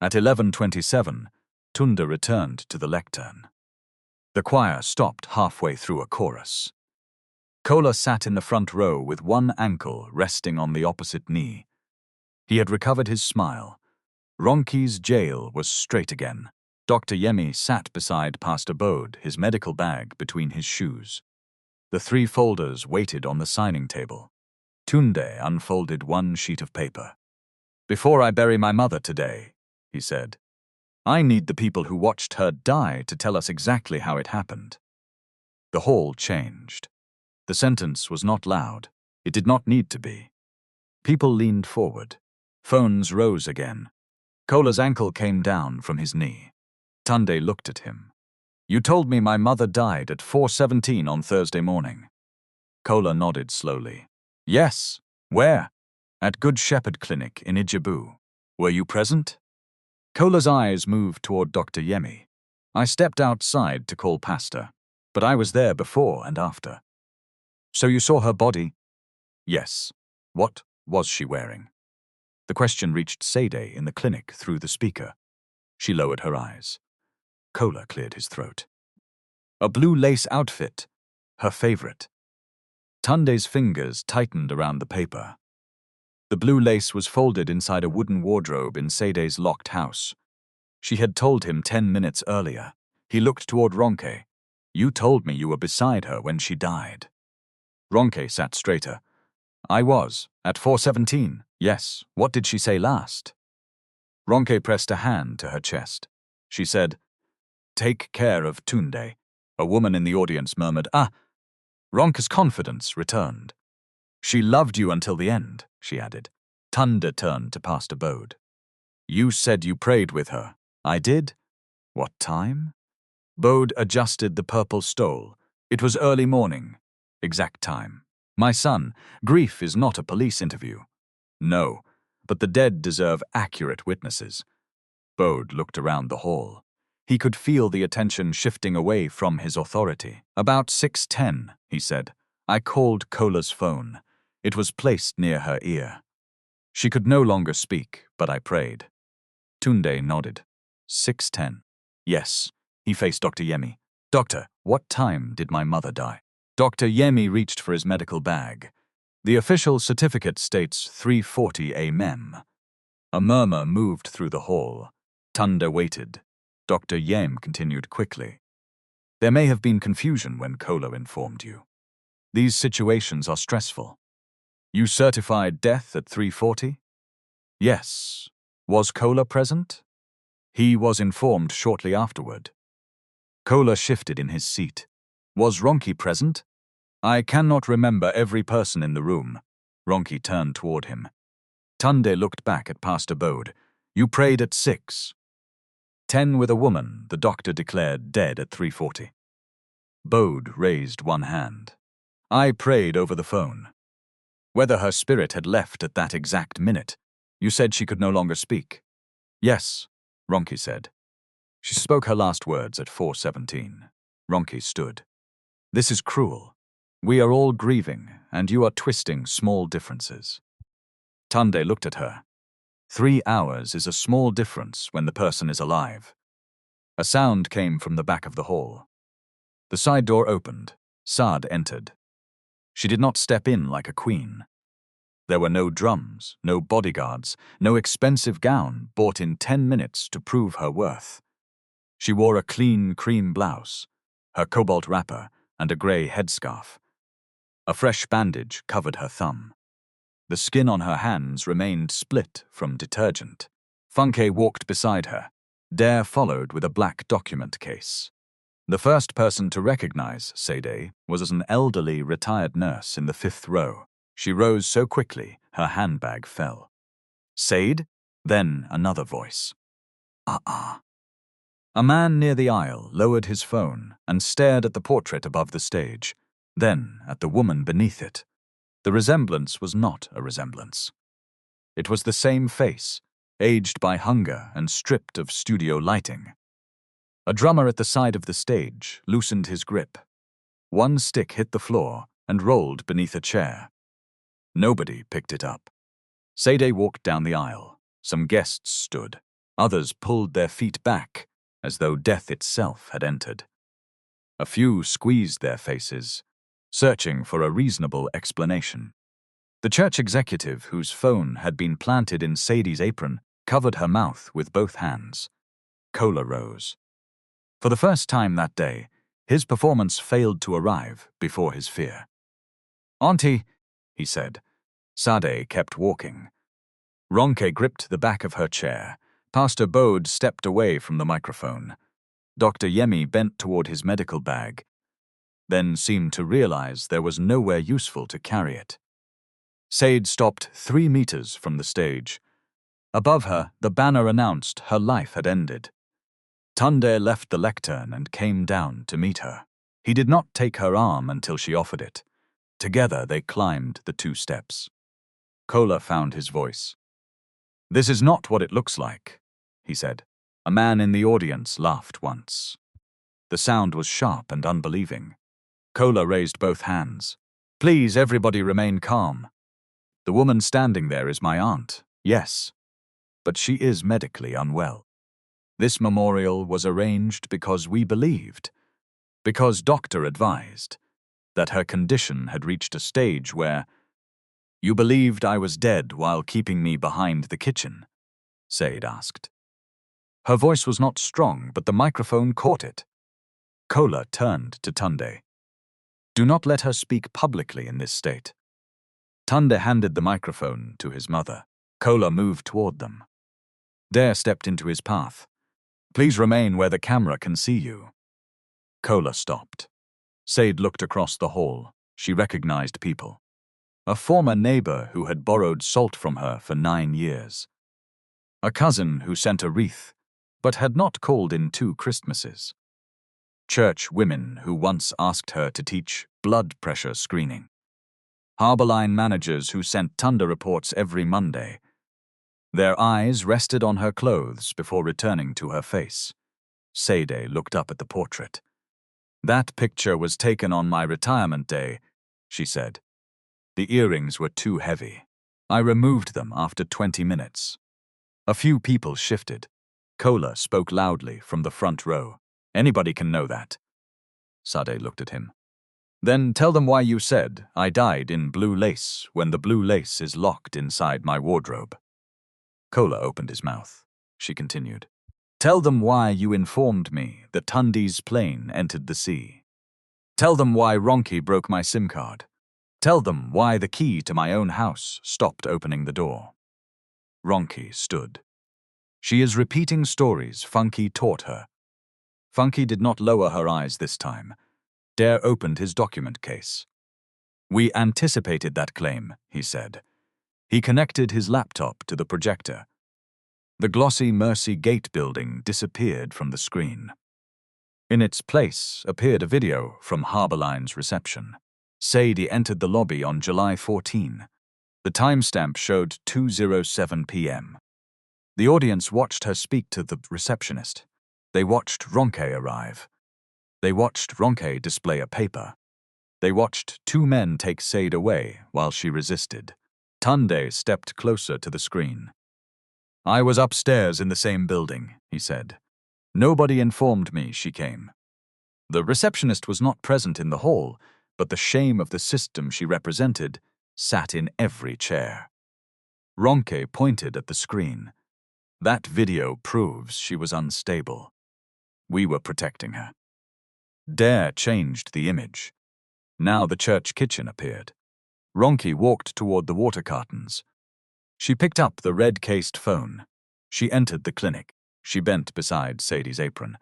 At 11:27, Tunde returned to the lectern. The choir stopped halfway through a chorus. Kola sat in the front row with one ankle resting on the opposite knee. He had recovered his smile. Ronke's jail was straight again. Dr. Yemi sat beside Pastor Bode, his medical bag between his shoes. The 3 folders waited on the signing table. Tunde unfolded one sheet of paper. "Before I bury my mother today," he said, "I need the people who watched her die to tell us exactly how it happened." The hall changed. The sentence was not loud. It did not need to be. People leaned forward. Phones rose again. Kola's ankle came down from his knee. Tunde looked at him. "You told me my mother died at 4:17 on Thursday morning." Kola nodded slowly. "Yes. Where?" "At Good Shepherd Clinic in Ijebu. Were you present?" Kola's eyes moved toward Dr. Yemi. "I stepped outside to call Pastor, but I was there before and after." "So you saw her body?" "Yes. What was she wearing?" The question reached Sade in the clinic through the speaker. She lowered her eyes. Kola cleared his throat. "A blue lace outfit. Her favorite." Tunde's fingers tightened around the paper. The blue lace was folded inside a wooden wardrobe in Sade's locked house. She had told him 10 minutes earlier. He looked toward Ronke. You told me you were beside her when she died. Ronke sat straighter. I was, at 4:17. Yes, what did she say last? Ronke pressed a hand to her chest. She said, Take care of Tunde. A woman in the audience murmured, Ah. Ronke's confidence returned. She loved you until the end, she added. Tunde turned to Pastor Bode. You said you prayed with her. I did? What time? Bode adjusted the purple stole. It was early morning. Exact time. My son, grief is not a police interview. No, but the dead deserve accurate witnesses. Bode looked around the hall. He could feel the attention shifting away from his authority. About 6:10, he said. I called Cola's phone. It was placed near her ear. She could no longer speak, but I prayed. Tunde nodded. 6:10. Yes. He faced Dr. Yemi. Doctor, what time did my mother die? Dr. Yemi reached for his medical bag. The official certificate states 3:40 a.m. A murmur moved through the hall. Tunde waited. Dr. Yem continued quickly. There may have been confusion when Kola informed you. These situations are stressful. You certified death at 3:40? Yes. Was Kola present? He was informed shortly afterward. Kola shifted in his seat. Was Ronke present? I cannot remember every person in the room. Ronke turned toward him. Tunde looked back at Pastor Bode. You prayed at 6. 10 with a woman, the doctor declared dead at 3:40. Bode raised one hand. I prayed over the phone. Whether her spirit had left at that exact minute. You said she could no longer speak. Yes, Ronke said. She spoke her last words at 4:17. Ronke stood. This is cruel. We are all grieving, and you are twisting small differences. Tunde looked at her. 3 hours is a small difference when the person is alive. A sound came from the back of the hall. The side door opened. Sade entered. She did not step in like a queen. There were no drums, no bodyguards, no expensive gown bought in 10 minutes to prove her worth. She wore a clean cream blouse, her cobalt wrapper, and a grey headscarf. A fresh bandage covered her thumb. The skin on her hands remained split from detergent. Funke walked beside her. Dare followed with a black document case. The first person to recognize Sade was as an elderly retired nurse in the 5th row. She rose so quickly, her handbag fell. Sade? Then another voice. A man near the aisle lowered his phone and stared at the portrait above the stage, then at the woman beneath it. The resemblance was not a resemblance. It was the same face, aged by hunger and stripped of studio lighting. A drummer at the side of the stage loosened his grip. One stick hit the floor and rolled beneath a chair. Nobody picked it up. Sade walked down the aisle. Some guests stood. Others pulled their feet back, as though death itself had entered. A few squeezed their faces, searching for a reasonable explanation. The church executive, whose phone had been planted in Sade's apron, covered her mouth with both hands. Kola rose. For the first time that day, his performance failed to arrive before his fear. Auntie, he said. Sade kept walking. Ronke gripped the back of her chair. Pastor Bode stepped away from the microphone. Dr. Yemi bent toward his medical bag, then seemed to realize there was nowhere useful to carry it. Sade stopped 3 meters from the stage. Above her, the banner announced her life had ended. Tunde left the lectern and came down to meet her. He did not take her arm until she offered it. Together they climbed the 2 steps. Kola found his voice. This is not what it looks like, he said. A man in the audience laughed once. The sound was sharp and unbelieving. Kola raised both hands. Please, everybody remain calm. The woman standing there is my aunt, yes, but she is medically unwell. This memorial was arranged because we believed, because doctor advised, that her condition had reached a stage where You believed I was dead while keeping me behind the kitchen? Sade asked. Her voice was not strong, but the microphone caught it. Kola turned to Tunde. Do not let her speak publicly in this state. Tunde handed the microphone to his mother. Kola moved toward them. Dare stepped into his path. Please remain where the camera can see you. Kola stopped. Sade looked across the hall. She recognized people. A former neighbor who had borrowed salt from her for 9 years. A cousin who sent a wreath, but had not called in 2 Christmases. Church women who once asked her to teach blood pressure screening. Harbor line managers who sent Tunde reports every Monday. Their eyes rested on her clothes before returning to her face. Sade looked up at the portrait. That picture was taken on my retirement day, she said. The earrings were too heavy. I removed them after 20 minutes. A few people shifted. Kola spoke loudly from the front row. Anybody can know that. Sade looked at him. Then tell them why you said I died in blue lace when the blue lace is locked inside my wardrobe. Kola opened his mouth. She continued. Tell them why you informed me that Tunde's plane entered the sea. Tell them why Ronki broke my SIM card. Tell them why the key to my own house stopped opening the door. Ronki stood. She is repeating stories Funky taught her. Funky did not lower her eyes this time. Dare opened his document case. We anticipated that claim, he said. He connected his laptop to the projector. The glossy Mercy Gate building disappeared from the screen. In its place appeared a video from Harbor Line's reception. Sade entered the lobby on July 14. The timestamp showed 2:07 p.m. The audience watched her speak to the receptionist. They watched Ronke arrive. They watched Ronke display a paper. They watched 2 men take Sade away while she resisted. Tunde stepped closer to the screen. I was upstairs in the same building, he said. Nobody informed me she came. The receptionist was not present in the hall, but the shame of the system she represented sat in every chair. Ronke pointed at the screen. That video proves she was unstable. We were protecting her. Dare changed the image. Now the church kitchen appeared. Ronke walked toward the water cartons. She picked up the red-cased phone. She entered the clinic. She bent beside Sade's apron.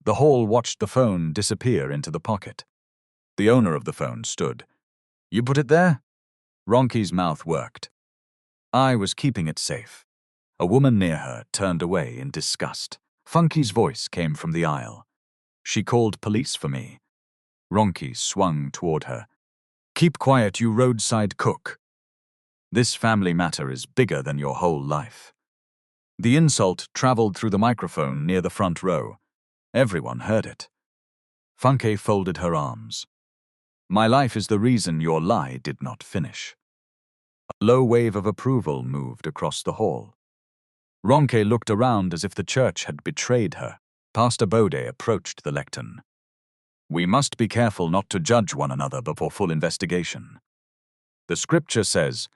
The hall watched the phone disappear into the pocket. The owner of the phone stood. You put it there? Ronke's mouth worked. I was keeping it safe. A woman near her turned away in disgust. Funky's voice came from the aisle. She called police for me. Ronke swung toward her. Keep quiet, you roadside cook. This family matter is bigger than your whole life. The insult traveled through the microphone near the front row. Everyone heard it. Funke folded her arms. My life is the reason your lie did not finish. A low wave of approval moved across the hall. Ronke looked around as if the church had betrayed her. Pastor Bode approached the lectern. We must be careful not to judge one another before full investigation. The scripture says,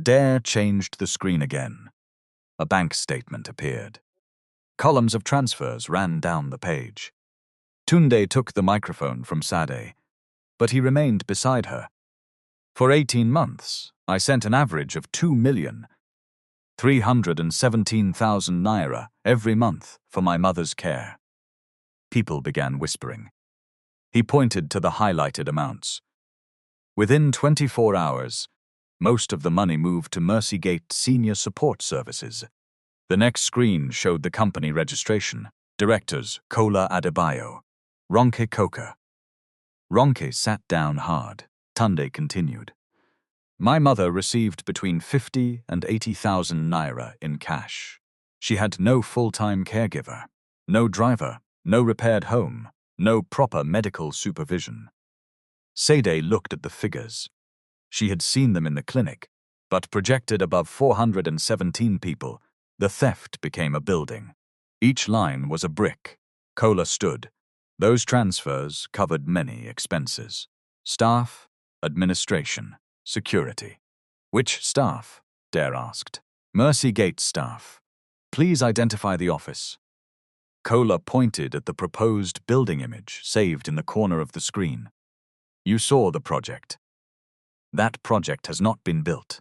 Dare changed the screen again. A bank statement appeared. Columns of transfers ran down the page. Tunde took the microphone from Sade, but he remained beside her. For 18 months, I sent an average of 2,317,000 naira every month for my mother's care. People began whispering. He pointed to the highlighted amounts. Within 24 hours, most of the money moved to Mercygate Senior Support Services. The next screen showed the company registration. Directors Kola Adebayo, Ronke Koka. Ronke sat down hard. Tunde continued. My mother received between 50 and 80,000 naira in cash. She had no full-time caregiver, no driver, no repaired home, no proper medical supervision. Sade looked at the figures. She had seen them in the clinic, but projected above 417 people, the theft became a building. Each line was a brick. Kola stood. Those transfers covered many expenses. Staff, administration, security. Which staff? Dare asked. Mercy Gate staff. Please identify the office. Kola pointed at the proposed building image saved in the corner of the screen. You saw the project. That project has not been built.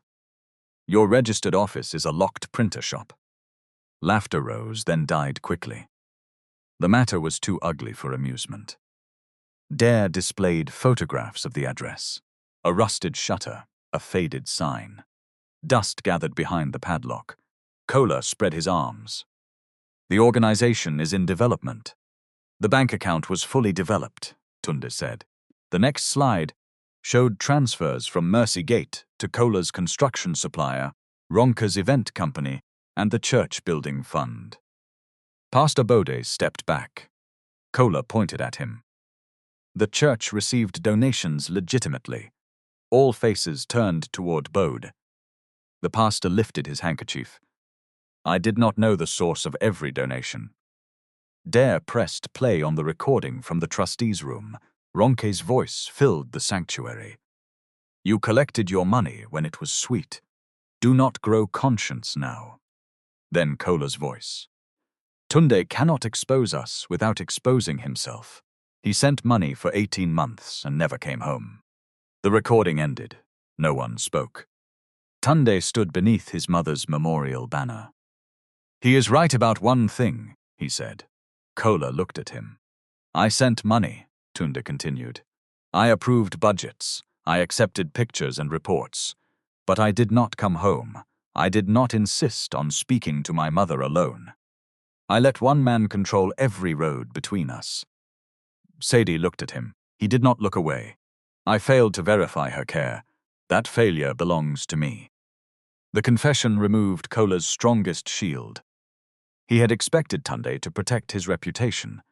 Your registered office is a locked printer shop. Laughter rose, then died quickly. The matter was too ugly for amusement. Dare displayed photographs of the address. A rusted shutter, a faded sign. Dust gathered behind the padlock. Kola spread his arms. The organization is in development. The bank account was fully developed, Tunde said. The next slide showed transfers from Mercy Gate to Kola's construction supplier, Ronka's event company, and the church building fund. Pastor Bode stepped back. Kola pointed at him. The church received donations legitimately. All faces turned toward Bode. The pastor lifted his handkerchief. I did not know the source of every donation. Dare pressed play on the recording from the trustees' room. Ronke's voice filled the sanctuary. You collected your money when it was sweet. Do not grow conscience now. Then Kola's voice. Tunde cannot expose us without exposing himself. He sent money for 18 months and never came home. The recording ended. No one spoke. Tunde stood beneath his mother's memorial banner. He is right about one thing, he said. Kola looked at him. I sent money, Tunde continued. I approved budgets. I accepted pictures and reports. But I did not come home. I did not insist on speaking to my mother alone. I let one man control every road between us. Sade looked at him. He did not look away. I failed to verify her care. That failure belongs to me. The confession removed Kola's strongest shield. He had expected Tunde to protect his reputation.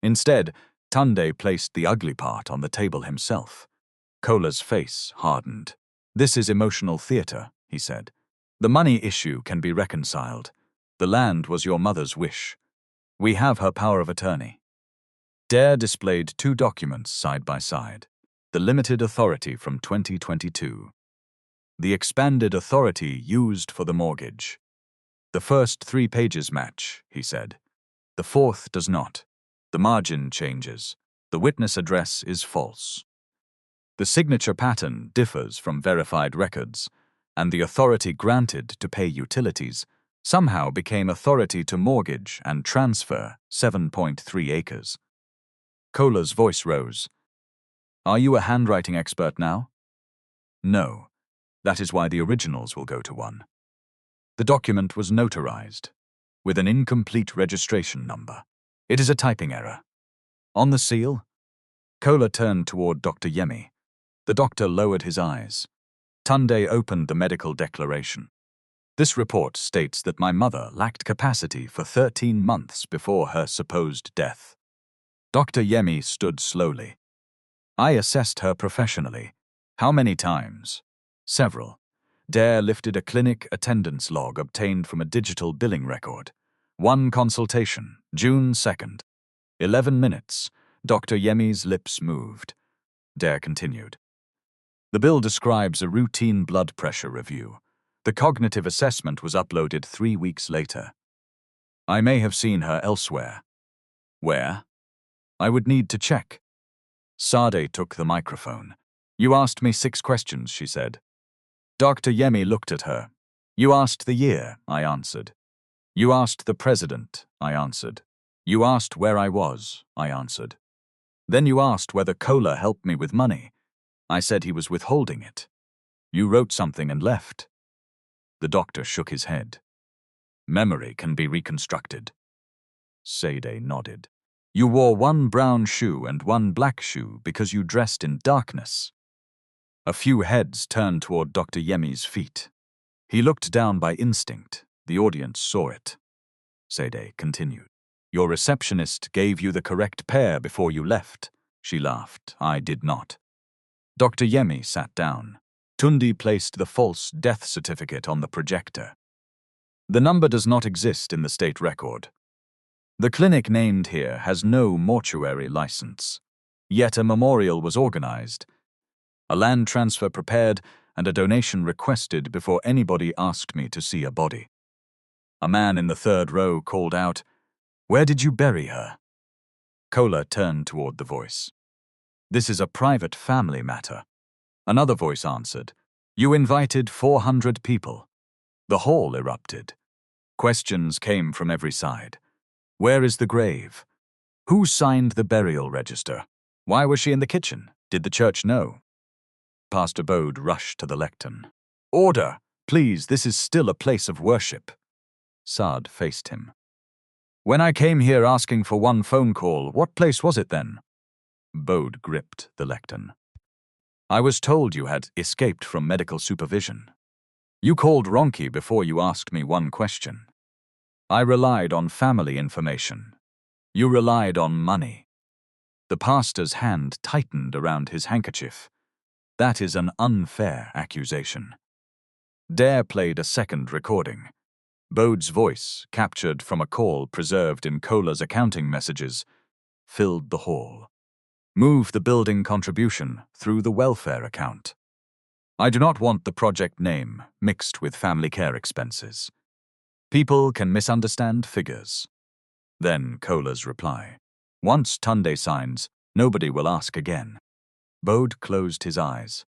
Instead, Tunde placed the ugly part on the table himself. Kola's face hardened. This is emotional theater, he said. The money issue can be reconciled. The land was your mother's wish. We have her power of attorney. Dare displayed 2 documents side by side. The limited authority from 2022. The expanded authority used for the mortgage. The first 3 pages match, he said. The 4th does not. The margin changes. The witness address is false. The signature pattern differs from verified records, and the authority granted to pay utilities somehow became authority to mortgage and transfer 7.3 acres. Kola's voice rose. Are you a handwriting expert now? No. That is why the originals will go to one. The document was notarized, with an incomplete registration number. It is a typing error. On the seal? Kola turned toward Dr. Yemi. The doctor lowered his eyes. Tunde opened the medical declaration. This report states that my mother lacked capacity for 13 months before her supposed death. Dr. Yemi stood slowly. I assessed her professionally. How many times? Several. Dare lifted a clinic attendance log obtained from a digital billing record. 1 consultation, June 2nd. 11 minutes. Dr. Yemi's lips moved. Dare continued. The bill describes a routine blood pressure review. The cognitive assessment was uploaded 3 weeks later. I may have seen her elsewhere. Where? I would need to check. Sade took the microphone. You asked me 6 questions, she said. Dr. Yemi looked at her. You asked the year, I answered. You asked the president, I answered. You asked where I was, I answered. Then you asked whether Kola helped me with money. I said he was withholding it. You wrote something and left. The doctor shook his head. Memory can be reconstructed. Sade nodded. You wore 1 brown shoe and 1 black shoe because you dressed in darkness. A few heads turned toward Dr. Yemi's feet. He looked down by instinct. The audience saw it. Sade continued. Your receptionist gave you the correct pair before you left. She laughed. I did not. Dr. Yemi sat down. Tunde placed the false death certificate on the projector. The number does not exist in the state record. The clinic named here has no mortuary license. Yet a memorial was organized, a land transfer prepared, and a donation requested before anybody asked me to see a body. A man in the third row called out, "Where did you bury her?" Kola turned toward the voice. "This is a private family matter." Another voice answered, "You invited 400 people." The hall erupted. Questions came from every side. Where is the grave? Who signed the burial register? Why was she in the kitchen? Did the church know? Pastor Bode rushed to the lectern. "Order! Please, this is still a place of worship." Sade faced him. "When I came here asking for one phone call, what place was it then?" Bode gripped the lectern. "I was told you had escaped from medical supervision. You called Ronki before you asked me one question. I relied on family information. You relied on money." The pastor's hand tightened around his handkerchief. "That is an unfair accusation." Dare played a second recording. Bode's voice, captured from a call preserved in Kola's accounting messages, filled the hall. "Move the building contribution through the welfare account. I do not want the project name mixed with family care expenses. People can misunderstand figures." Then Kola's reply. "Once Tunde signs, nobody will ask again." Bode closed his eyes.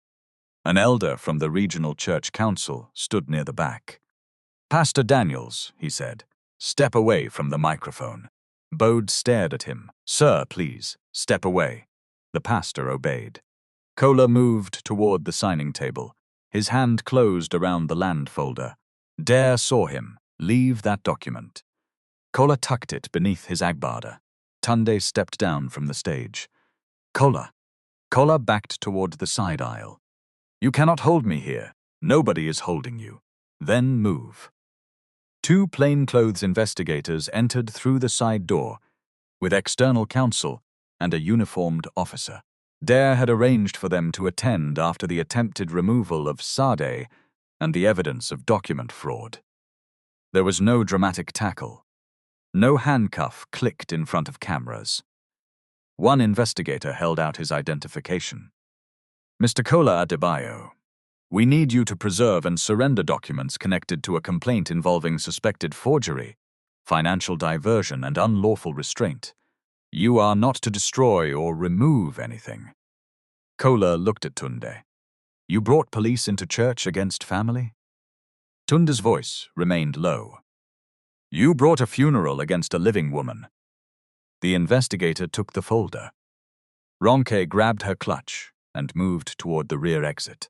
An elder from the regional church council stood near the back. "Pastor Daniels," he said, "step away from the microphone." Bode stared at him. "Sir, please, step away." The pastor obeyed. Kola moved toward the signing table. His hand closed around the land folder. Dare saw him. "Leave that document." Kola tucked it beneath his agbada. Tunde stepped down from the stage. "Kola." Kola backed toward the side aisle. "You cannot hold me here. Nobody is holding you. Then move." Two plainclothes investigators entered through the side door, with external counsel and a uniformed officer. Dare had arranged for them to attend after the attempted removal of Sade and the evidence of document fraud. There was no dramatic tackle. No handcuff clicked in front of cameras. One investigator held out his identification. "Mr. Kola Adebayo, we need you to preserve and surrender documents connected to a complaint involving suspected forgery, financial diversion, and unlawful restraint. You are not to destroy or remove anything." Kola looked at Tunde. "You brought police into church against family?" Tunde's voice remained low. "You brought a funeral against a living woman." The investigator took the folder. Ronke grabbed her clutch and moved toward the rear exit.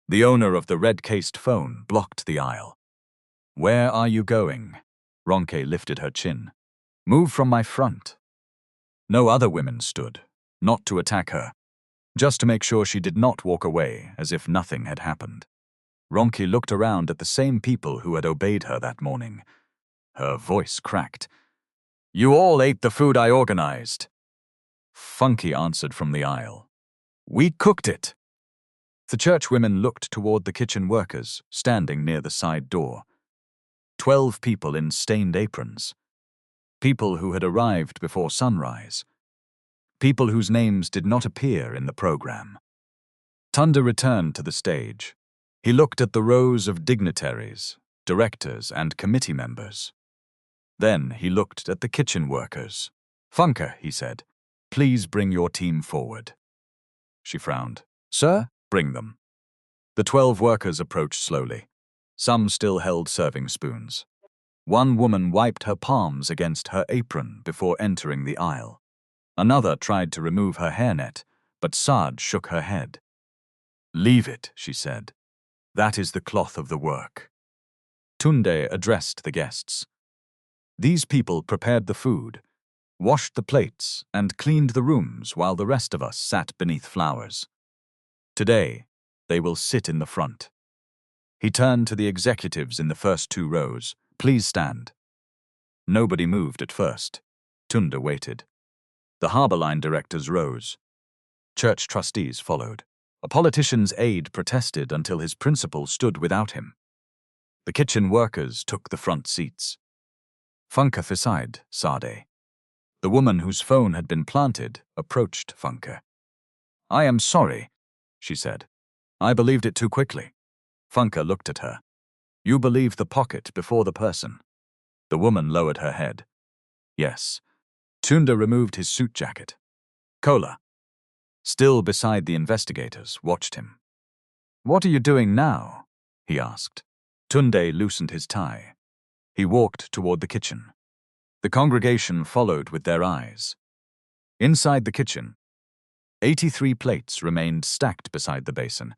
The owner of the red-cased phone blocked the aisle. "Where are you going?" Ronke lifted her chin. "Move from my front." No other women stood, not to attack her, just to make sure she did not walk away as if nothing had happened. Ronke looked around at the same people who had obeyed her that morning. Her voice cracked. "You all ate the food I organized." Funky answered from the aisle. "We cooked it." The church women looked toward the kitchen workers, standing near the side door. 12 people in stained aprons. People who had arrived before sunrise. People whose names did not appear in the program. Tunde returned to the stage. He looked at the rows of dignitaries, directors, and committee members. Then he looked at the kitchen workers. "Funke," he said, "please bring your team forward." She frowned. "Sir, bring them." The 12 workers approached slowly. Some still held serving spoons. One woman wiped her palms against her apron before entering the aisle. Another tried to remove her hairnet, but Sade shook her head. "Leave it," she said. "That is the cloth of the work." Tunde addressed the guests. "These people prepared the food, washed the plates, and cleaned the rooms while the rest of us sat beneath flowers. Today, they will sit in the front." He turned to the executives in the first 2 rows. "Please stand." Nobody moved at first. Tunde waited. The Harbour Line directors rose. Church trustees followed. A politician's aide protested until his principal stood without him. The kitchen workers took the front seats. Funke Fiside, Sade. The woman whose phone had been planted approached Funke. "I am sorry," she said. I believed it too quickly. Funke looked at her. You believed the pocket before the person. The woman lowered her head. Yes. Tunde removed his suit jacket. Kola, still beside the investigators, watched him. What are you doing now? He asked. Tunde loosened his tie. He walked toward the kitchen. The congregation followed with their eyes. Inside the kitchen, 83 plates remained stacked beside the basin.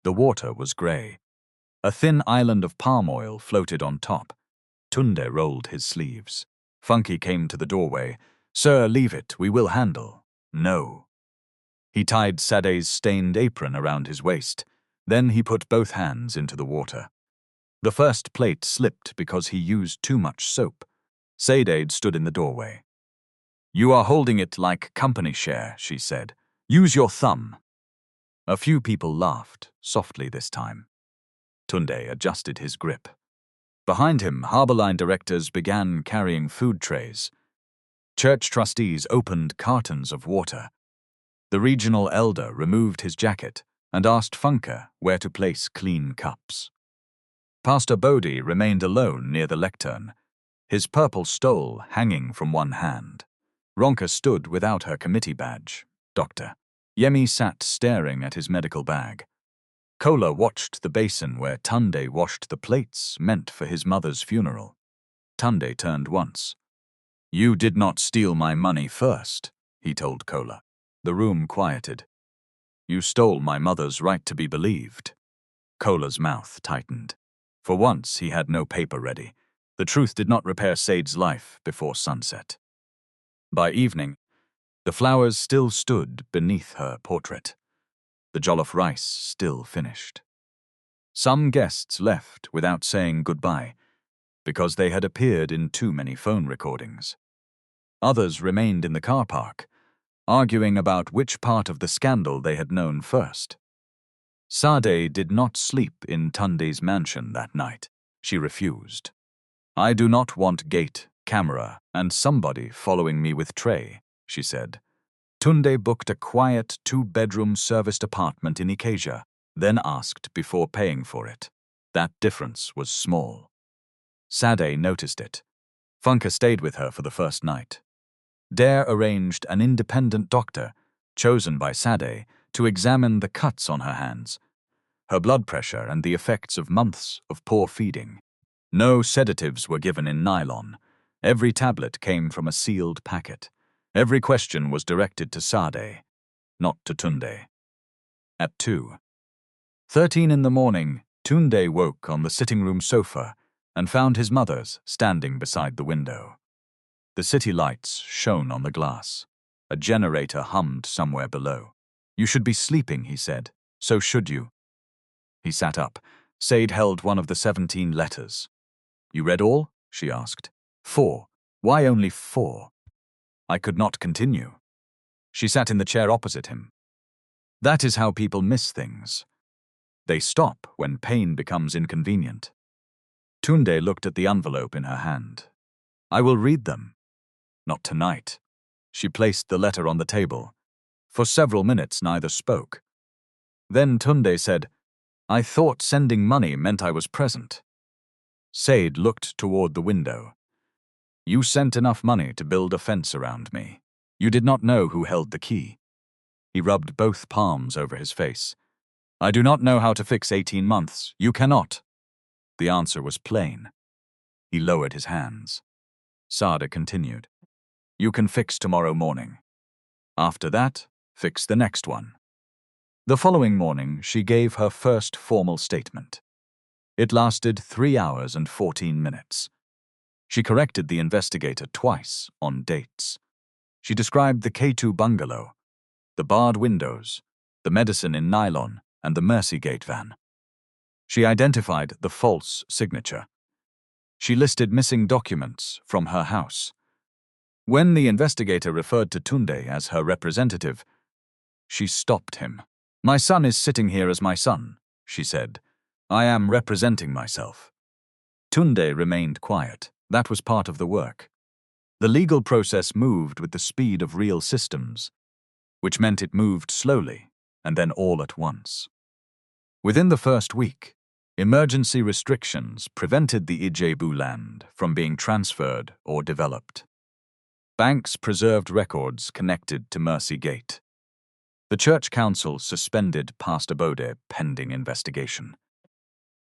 The water was grey. A thin island of palm oil floated on top. Tunde rolled his sleeves. Funke came to the doorway. Sir, leave it, we will handle. No. He tied Sade's stained apron around his waist. Then he put both hands into the water. The first plate slipped because he used too much soap. Sade stood in the doorway. You are holding it like company share, she said. Use your thumb. A few people laughed, softly this time. Tunde adjusted his grip. Behind him, Harbour Line directors began carrying food trays. Church trustees opened cartons of water. The regional elder removed his jacket and asked Funke where to place clean cups. Pastor Bodhi remained alone near the lectern, his purple stole hanging from one hand. Ronka stood without her committee badge. Doctor. Yemi sat staring at his medical bag. Kola watched the basin where Tunde washed the plates meant for his mother's funeral. Tunde turned once. You did not steal my money first, he told Kola. The room quieted. You stole my mother's right to be believed. Kola's mouth tightened. For once, he had no paper ready. The truth did not repair Sade's life before sunset. By evening, the flowers still stood beneath her portrait. The jollof rice still finished. Some guests left without saying goodbye, because they had appeared in too many phone recordings. Others remained in the car park, arguing about which part of the scandal they had known first. Sade did not sleep in Tunde's mansion that night. She refused. I do not want gate, camera, and somebody following me with tray, she said. Tunde booked a quiet 2-bedroom serviced apartment in Ikeja, then asked before paying for it. That difference was small. Sade noticed it. Funke stayed with her for the first night. Dare arranged an independent doctor, chosen by Sade, to examine the cuts on her hands, her blood pressure and the effects of months of poor feeding. No sedatives were given in nylon. Every tablet came from a sealed packet. Every question was directed to Sade, not to Tunde. At 2:13 in the morning, Tunde woke on the sitting room sofa and found his mother's standing beside the window. The city lights shone on the glass. A generator hummed somewhere below. You should be sleeping, he said. So should you. He sat up. Sade held one of the 17 letters. You read all? She asked. 4. Why only 4? I could not continue. She sat in the chair opposite him. That is how people miss things. They stop when pain becomes inconvenient. Tunde looked at the envelope in her hand. I will read them. Not tonight. She placed the letter on the table. For several minutes, neither spoke. Then Tunde said, I thought sending money meant I was present. Sade looked toward the window. You sent enough money to build a fence around me. You did not know who held the key. He rubbed both palms over his face. I do not know how to fix 18 months. You cannot. The answer was plain. He lowered his hands. Sade continued. You can fix tomorrow morning. After that, fix the next one. The following morning, she gave her first formal statement. It lasted 3 hours and 14 minutes. She corrected the investigator twice on dates. She described the K2 bungalow, the barred windows, the medicine in nylon, and the Mercy Gate van. She identified the false signature. She listed missing documents from her house. When the investigator referred to Tunde as her representative, she stopped him. My son is sitting here as my son, she said. I am representing myself. Tunde remained quiet. That was part of the work. The legal process moved with the speed of real systems, which meant it moved slowly and then all at once. Within the first week, emergency restrictions prevented the Ijebu land from being transferred or developed. Banks preserved records connected to Mercy Gate. The Church Council suspended Pastor Bode pending investigation.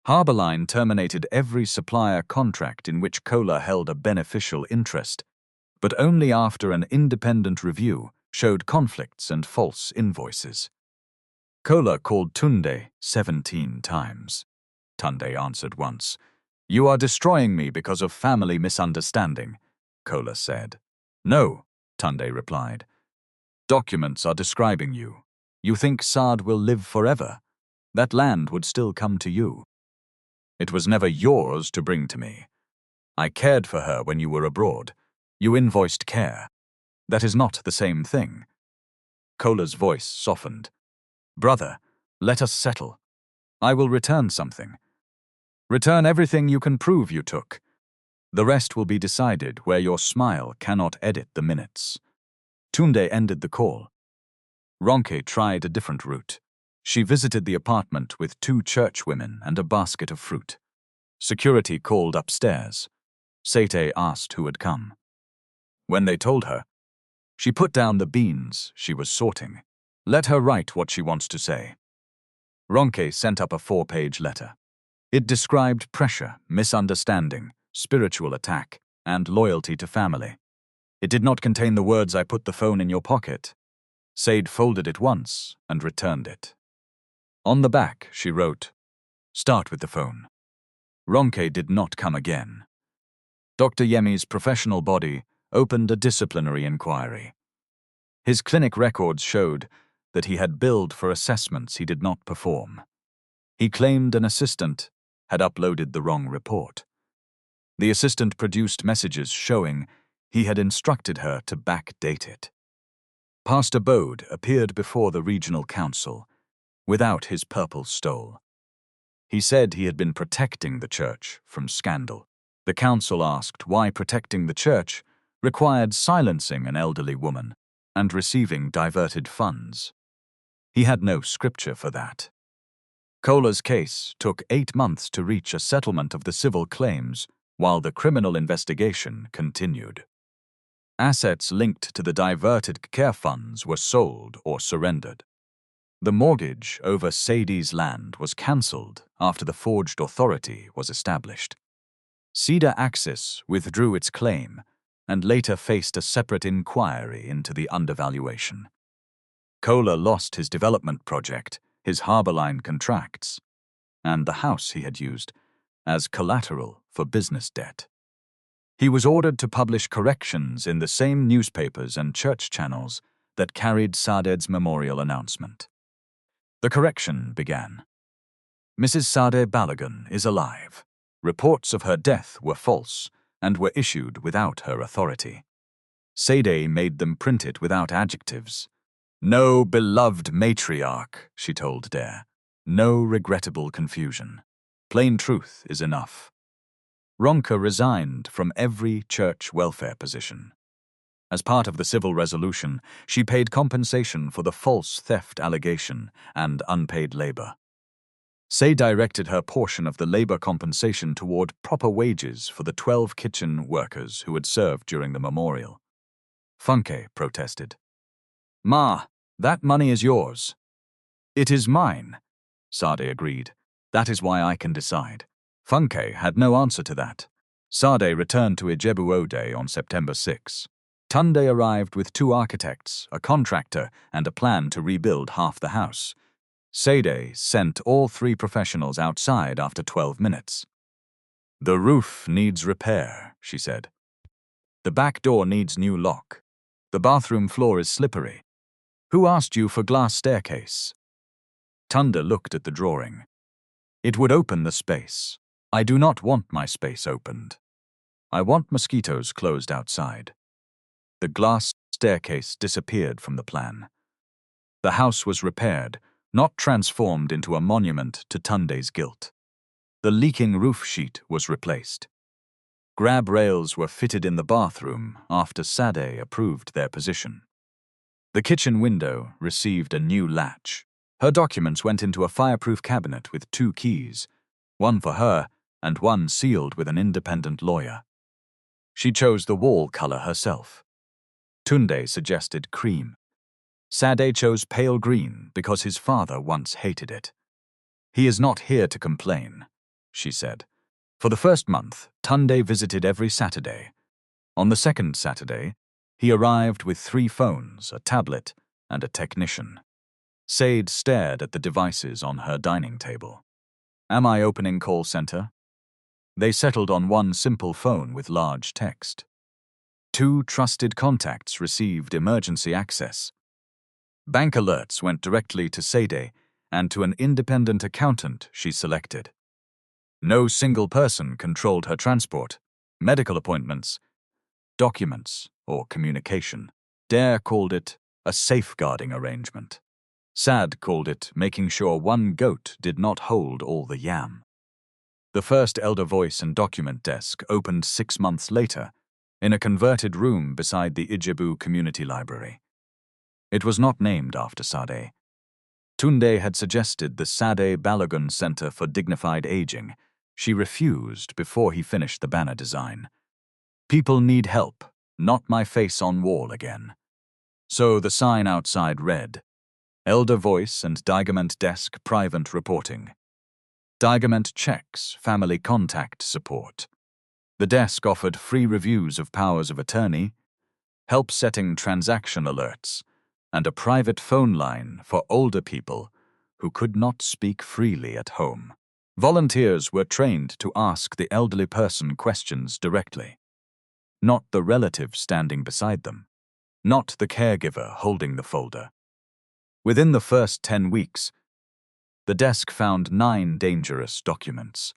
Harbourline terminated every supplier contract in which Kola held a beneficial interest, but only after an independent review showed conflicts and false invoices. Kola called Tunde 17 times. Tunde answered once. "You are destroying me because of family misunderstanding," Kola said. "No," Tunde replied. "Documents are describing you. You think Sade will live forever. That land would still come to you. It was never yours to bring to me. I cared for her when you were abroad. You invoiced care. That is not the same thing." Kola's voice softened. "Brother, let us settle. I will return something. Return everything you can prove you took. The rest will be decided where your smile cannot edit the minutes." Tunde ended the call. Ronke tried a different route. She visited the apartment with 2 churchwomen and a basket of fruit. Security called upstairs. Sade asked who had come. When they told her, she put down the beans she was sorting. Let her write what she wants to say. Ronke sent up a 4-page letter. It described pressure, misunderstanding, spiritual attack, and loyalty to family. It did not contain the words "I put the phone in your pocket." Sade folded it once and returned it. On the back, she wrote, "Start with the phone." Ronke did not come again. Dr. Yemi's professional body opened a disciplinary inquiry. His clinic records showed that he had billed for assessments he did not perform. He claimed an assistant had uploaded the wrong report. The assistant produced messages showing he had instructed her to backdate it. Pastor Bode appeared before the regional council without his purple stole. He said he had been protecting the church from scandal. The council asked why protecting the church required silencing an elderly woman and receiving diverted funds. He had no scripture for that. Kola's case took 8 months to reach a settlement of the civil claims while the criminal investigation continued. Assets linked to the diverted care funds were sold or surrendered. The mortgage over Sade's land was cancelled after the forged authority was established. Sade Axis withdrew its claim and later faced a separate inquiry into the undervaluation. Kola lost his development project, his Harbourline contracts, and the house he had used as collateral for business debt. He was ordered to publish corrections in the same newspapers and church channels that carried Sade's memorial announcement. The correction began. "Mrs. Sade Balogun is alive. Reports of her death were false and were issued without her authority." Sade made them print it without adjectives. "No beloved matriarch," she told Dare. "No regrettable confusion. Plain truth is enough." Ronke resigned from every church welfare position. As part of the civil resolution, she paid compensation for the false theft allegation and unpaid labor. Sade directed her portion of the labor compensation toward proper wages for the 12 kitchen workers who had served during the memorial. Funke protested. "Ma, that money is yours." "It is mine," Sade agreed. "That is why I can decide." Funke had no answer to that. Sade returned to Ijebu Ode on September 6. Tunde arrived with 2 architects, a contractor, and a plan to rebuild half the house. Sade sent all 3 professionals outside after 12 minutes. "The roof needs repair," she said. "The back door needs new lock. The bathroom floor is slippery. Who asked you for glass staircase?" Tunde looked at the drawing. "It would open the space. I do not want my space opened. I want mosquitoes closed outside." The glass staircase disappeared from the plan. The house was repaired, not transformed into a monument to Tunde's guilt. The leaking roof sheet was replaced. Grab rails were fitted in the bathroom after Sade approved their position. The kitchen window received a new latch. Her documents went into a fireproof cabinet with 2 keys, one for her and one sealed with an independent lawyer. She chose the wall color herself. Tunde suggested cream. Sade chose pale green because his father once hated it. "He is not here to complain," she said. For the first month, Tunde visited every Saturday. On the second Saturday, he arrived with 3 phones, a tablet, and a technician. Sade stared at the devices on her dining table. "Am I opening call center?" They settled on one simple phone with large text. 2 trusted contacts received emergency access. Bank alerts went directly to Sade and to an independent accountant she selected. No single person controlled her transport, medical appointments, documents, or communication. Dare called it a safeguarding arrangement. Sade called it making sure one goat did not hold all the yam. The first elder voice and document desk opened 6 months later, in a converted room beside the Ijebu Community Library. It was not named after Sade. Tunde had suggested the Sade Balogun Center for Dignified Aging. She refused before he finished the banner design. "People need help, not my face on wall again." So the sign outside read, "Elder Voice and Digament Desk Private Reporting. Digament checks, family contact support." The desk offered free reviews of powers of attorney, help setting transaction alerts, and a private phone line for older people who could not speak freely at home. Volunteers were trained to ask the elderly person questions directly. Not the relative standing beside them. Not the caregiver holding the folder. Within the first 10 weeks, the desk found 9 dangerous documents.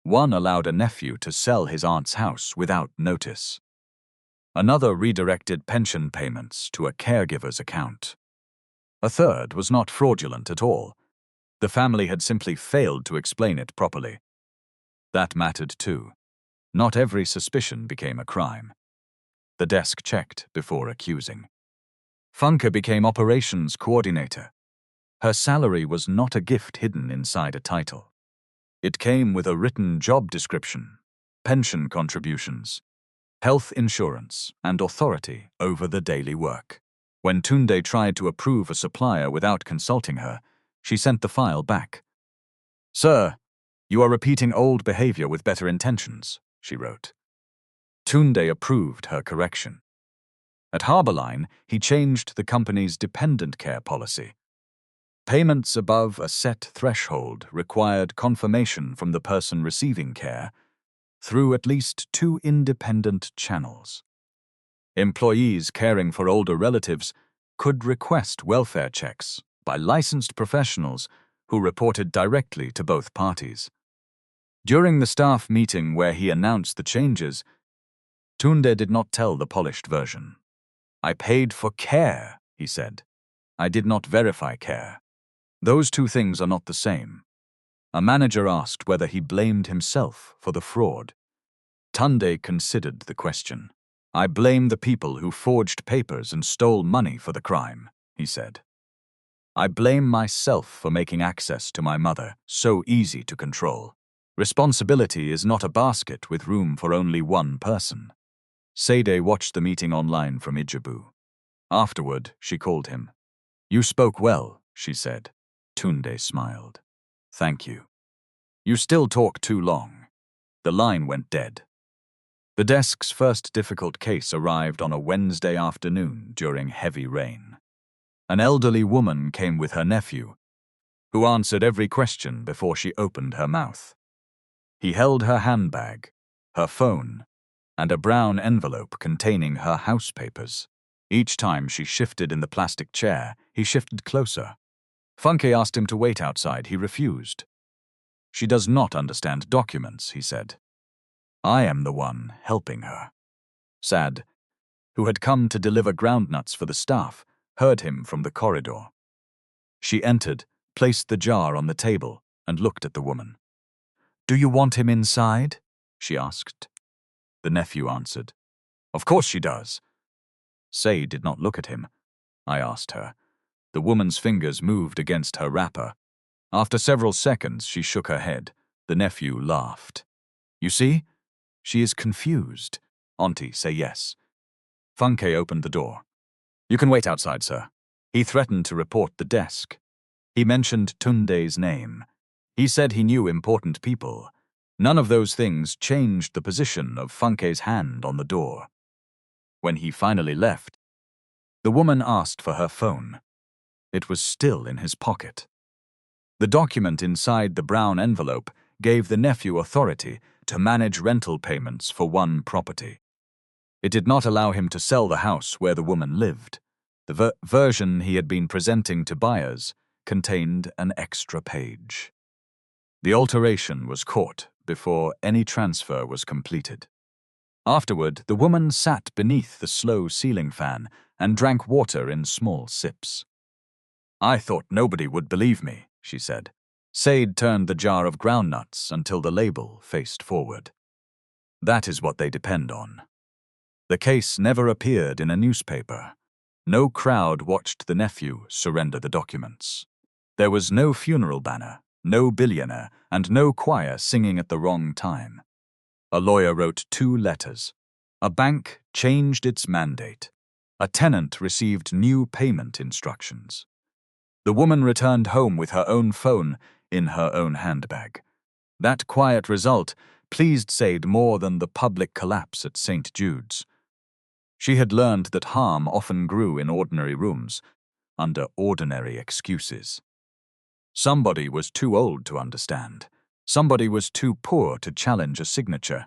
One allowed a nephew to sell his aunt's house without notice. Another redirected pension payments to a caregiver's account. A third was not fraudulent at all. The family had simply failed to explain it properly. That mattered too. Not every suspicion became a crime. The desk checked before accusing. Funke became operations coordinator. Her salary was not a gift hidden inside a title. It came with a written job description, pension contributions, health insurance, and authority over the daily work. When Tunde tried to approve a supplier without consulting her, she sent the file back. "Sir, you are repeating old behavior with better intentions," she wrote. Tunde approved her correction. At Harborline, he changed the company's dependent care policy. Payments above a set threshold required confirmation from the person receiving care through at least 2 independent channels. Employees caring for older relatives could request welfare checks by licensed professionals who reported directly to both parties. During the staff meeting where he announced the changes, Tunde did not tell the polished version. "I paid for care," he said. "I did not verify care. Those 2 things are not the same." A manager asked whether he blamed himself for the fraud. Tunde considered the question. "I blame the people who forged papers and stole money for the crime," he said. "I blame myself for making access to my mother so easy to control. Responsibility is not a basket with room for only one person." Sade watched the meeting online from Ijebu. Afterward, she called him. "You spoke well," she said. Tunde smiled. "Thank you." "You still talk too long." The line went dead. The desk's first difficult case arrived on a Wednesday afternoon during heavy rain. An elderly woman came with her nephew, who answered every question before she opened her mouth. He held her handbag, her phone, and a brown envelope containing her house papers. Each time she shifted in the plastic chair, he shifted closer. Funke asked him to wait outside. He refused. "She does not understand documents," he said. "I am the one helping her." Sade, who had come to deliver groundnuts for the staff, heard him from the corridor. She entered, placed the jar on the table, and looked at the woman. "Do you want him inside?" she asked. The nephew answered, "Of course she does." Sade did not look at him. I asked her, The woman's fingers moved against her wrapper. After several seconds, she shook her head. The nephew laughed. You see? She is confused. Auntie, say yes. Funke opened the door. You can wait outside, sir. He threatened to report the desk. He mentioned Tunde's name. He said he knew important people. None of those things changed the position of Funke's hand on the door. When he finally left, the woman asked for her phone. It was still in his pocket. The document inside the brown envelope gave the nephew authority to manage rental payments for one property. It did not allow him to sell the house where the woman lived. The version he had been presenting to buyers contained an extra page. The alteration was caught before any transfer was completed. Afterward, the woman sat beneath the slow ceiling fan and drank water in small sips. I thought nobody would believe me, she said. Sade turned the jar of groundnuts until the label faced forward. That is what they depend on. The case never appeared in a newspaper. No crowd watched the nephew surrender the documents. There was no funeral banner, no billionaire, and no choir singing at the wrong time. A lawyer wrote 2 letters. A bank changed its mandate. A tenant received new payment instructions. The woman returned home with her own phone in her own handbag. That quiet result pleased Sade more than the public collapse at St. Jude's. She had learned that harm often grew in ordinary rooms, under ordinary excuses. Somebody was too old to understand. Somebody was too poor to challenge a signature.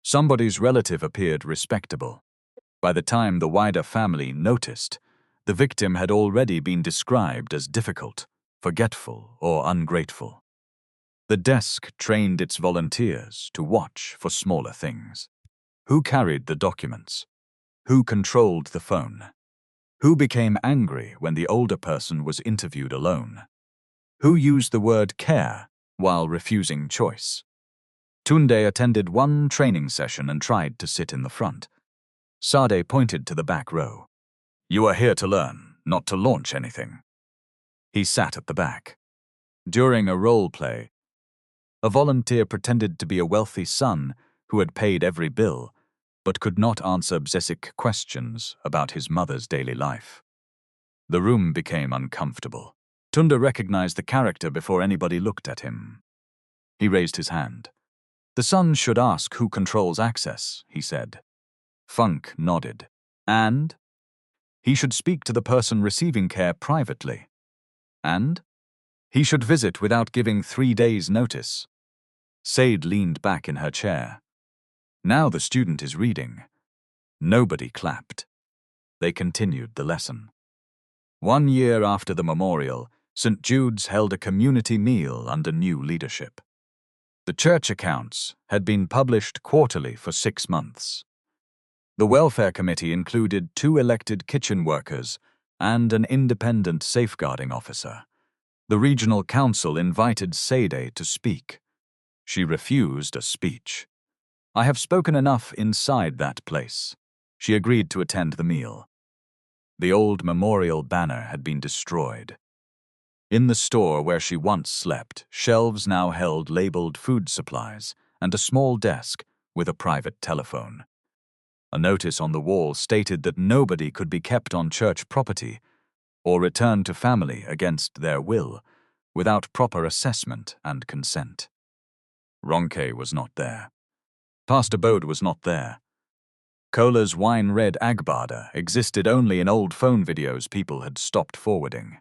Somebody's relative appeared respectable. By the time the wider family noticed, the victim had already been described as difficult, forgetful, or ungrateful. The desk trained its volunteers to watch for smaller things. Who carried the documents? Who controlled the phone? Who became angry when the older person was interviewed alone? Who used the word care while refusing choice? Tunde attended one training session and tried to sit in the front. Sade pointed to the back row. You are here to learn, not to launch anything. He sat at the back. During a role play, a volunteer pretended to be a wealthy son who had paid every bill, but could not answer basic questions about his mother's daily life. The room became uncomfortable. Tunde recognized the character before anybody looked at him. He raised his hand. The son should ask who controls access, he said. Funk nodded. And? He should speak to the person receiving care privately. And? He should visit without giving 3 days' notice. Sade leaned back in her chair. Now the student is reading. Nobody clapped. They continued the lesson. 1 year after the memorial, St. Jude's held a community meal under new leadership. The church accounts had been published quarterly for 6 months. The welfare committee included 2 elected kitchen workers and an independent safeguarding officer. The regional council invited Sade to speak. She refused a speech. I have spoken enough inside that place. She agreed to attend the meal. The old memorial banner had been destroyed. In the store where she once slept, shelves now held labeled food supplies and a small desk with a private telephone. A notice on the wall stated that nobody could be kept on church property or returned to family against their will without proper assessment and consent. Ronke was not there. Pastor Bode was not there. Kola's wine-red Agbada existed only in old phone videos people had stopped forwarding.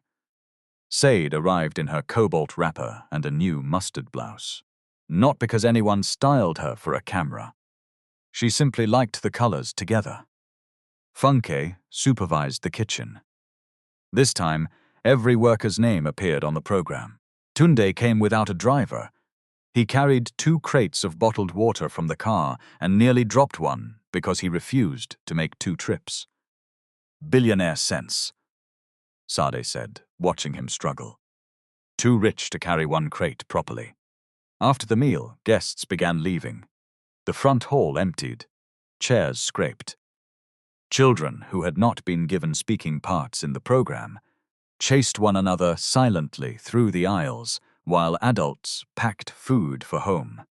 Sade arrived in her cobalt wrapper and a new mustard blouse. Not because anyone styled her for a camera. She simply liked the colors together. Funke supervised the kitchen. This time, every worker's name appeared on the program. Tunde came without a driver. He carried 2 crates of bottled water from the car and nearly dropped one because he refused to make 2 trips. Billionaire sense, Sade said, watching him struggle. Too rich to carry 1 crate properly. After the meal, guests began leaving. The front hall emptied. Chairs scraped. Children who had not been given speaking parts in the program chased one another silently through the aisles while adults packed food for home.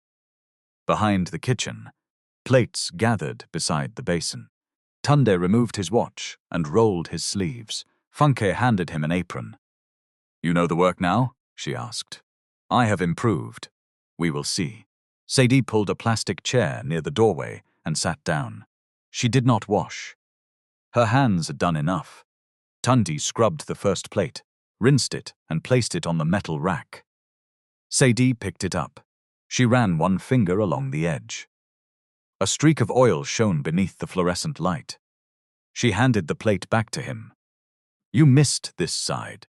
Behind the kitchen, plates gathered beside the basin. Tunde removed his watch and rolled his sleeves. Funke handed him an apron. "You know the work now?" she asked. "I have improved. We will see." Sade pulled a plastic chair near the doorway and sat down. She did not wash. Her hands had done enough. Tunde scrubbed the first plate, rinsed it, and placed it on the metal rack. Sade picked it up. She ran one finger along the edge. A streak of oil shone beneath the fluorescent light. She handed the plate back to him. "You missed this side."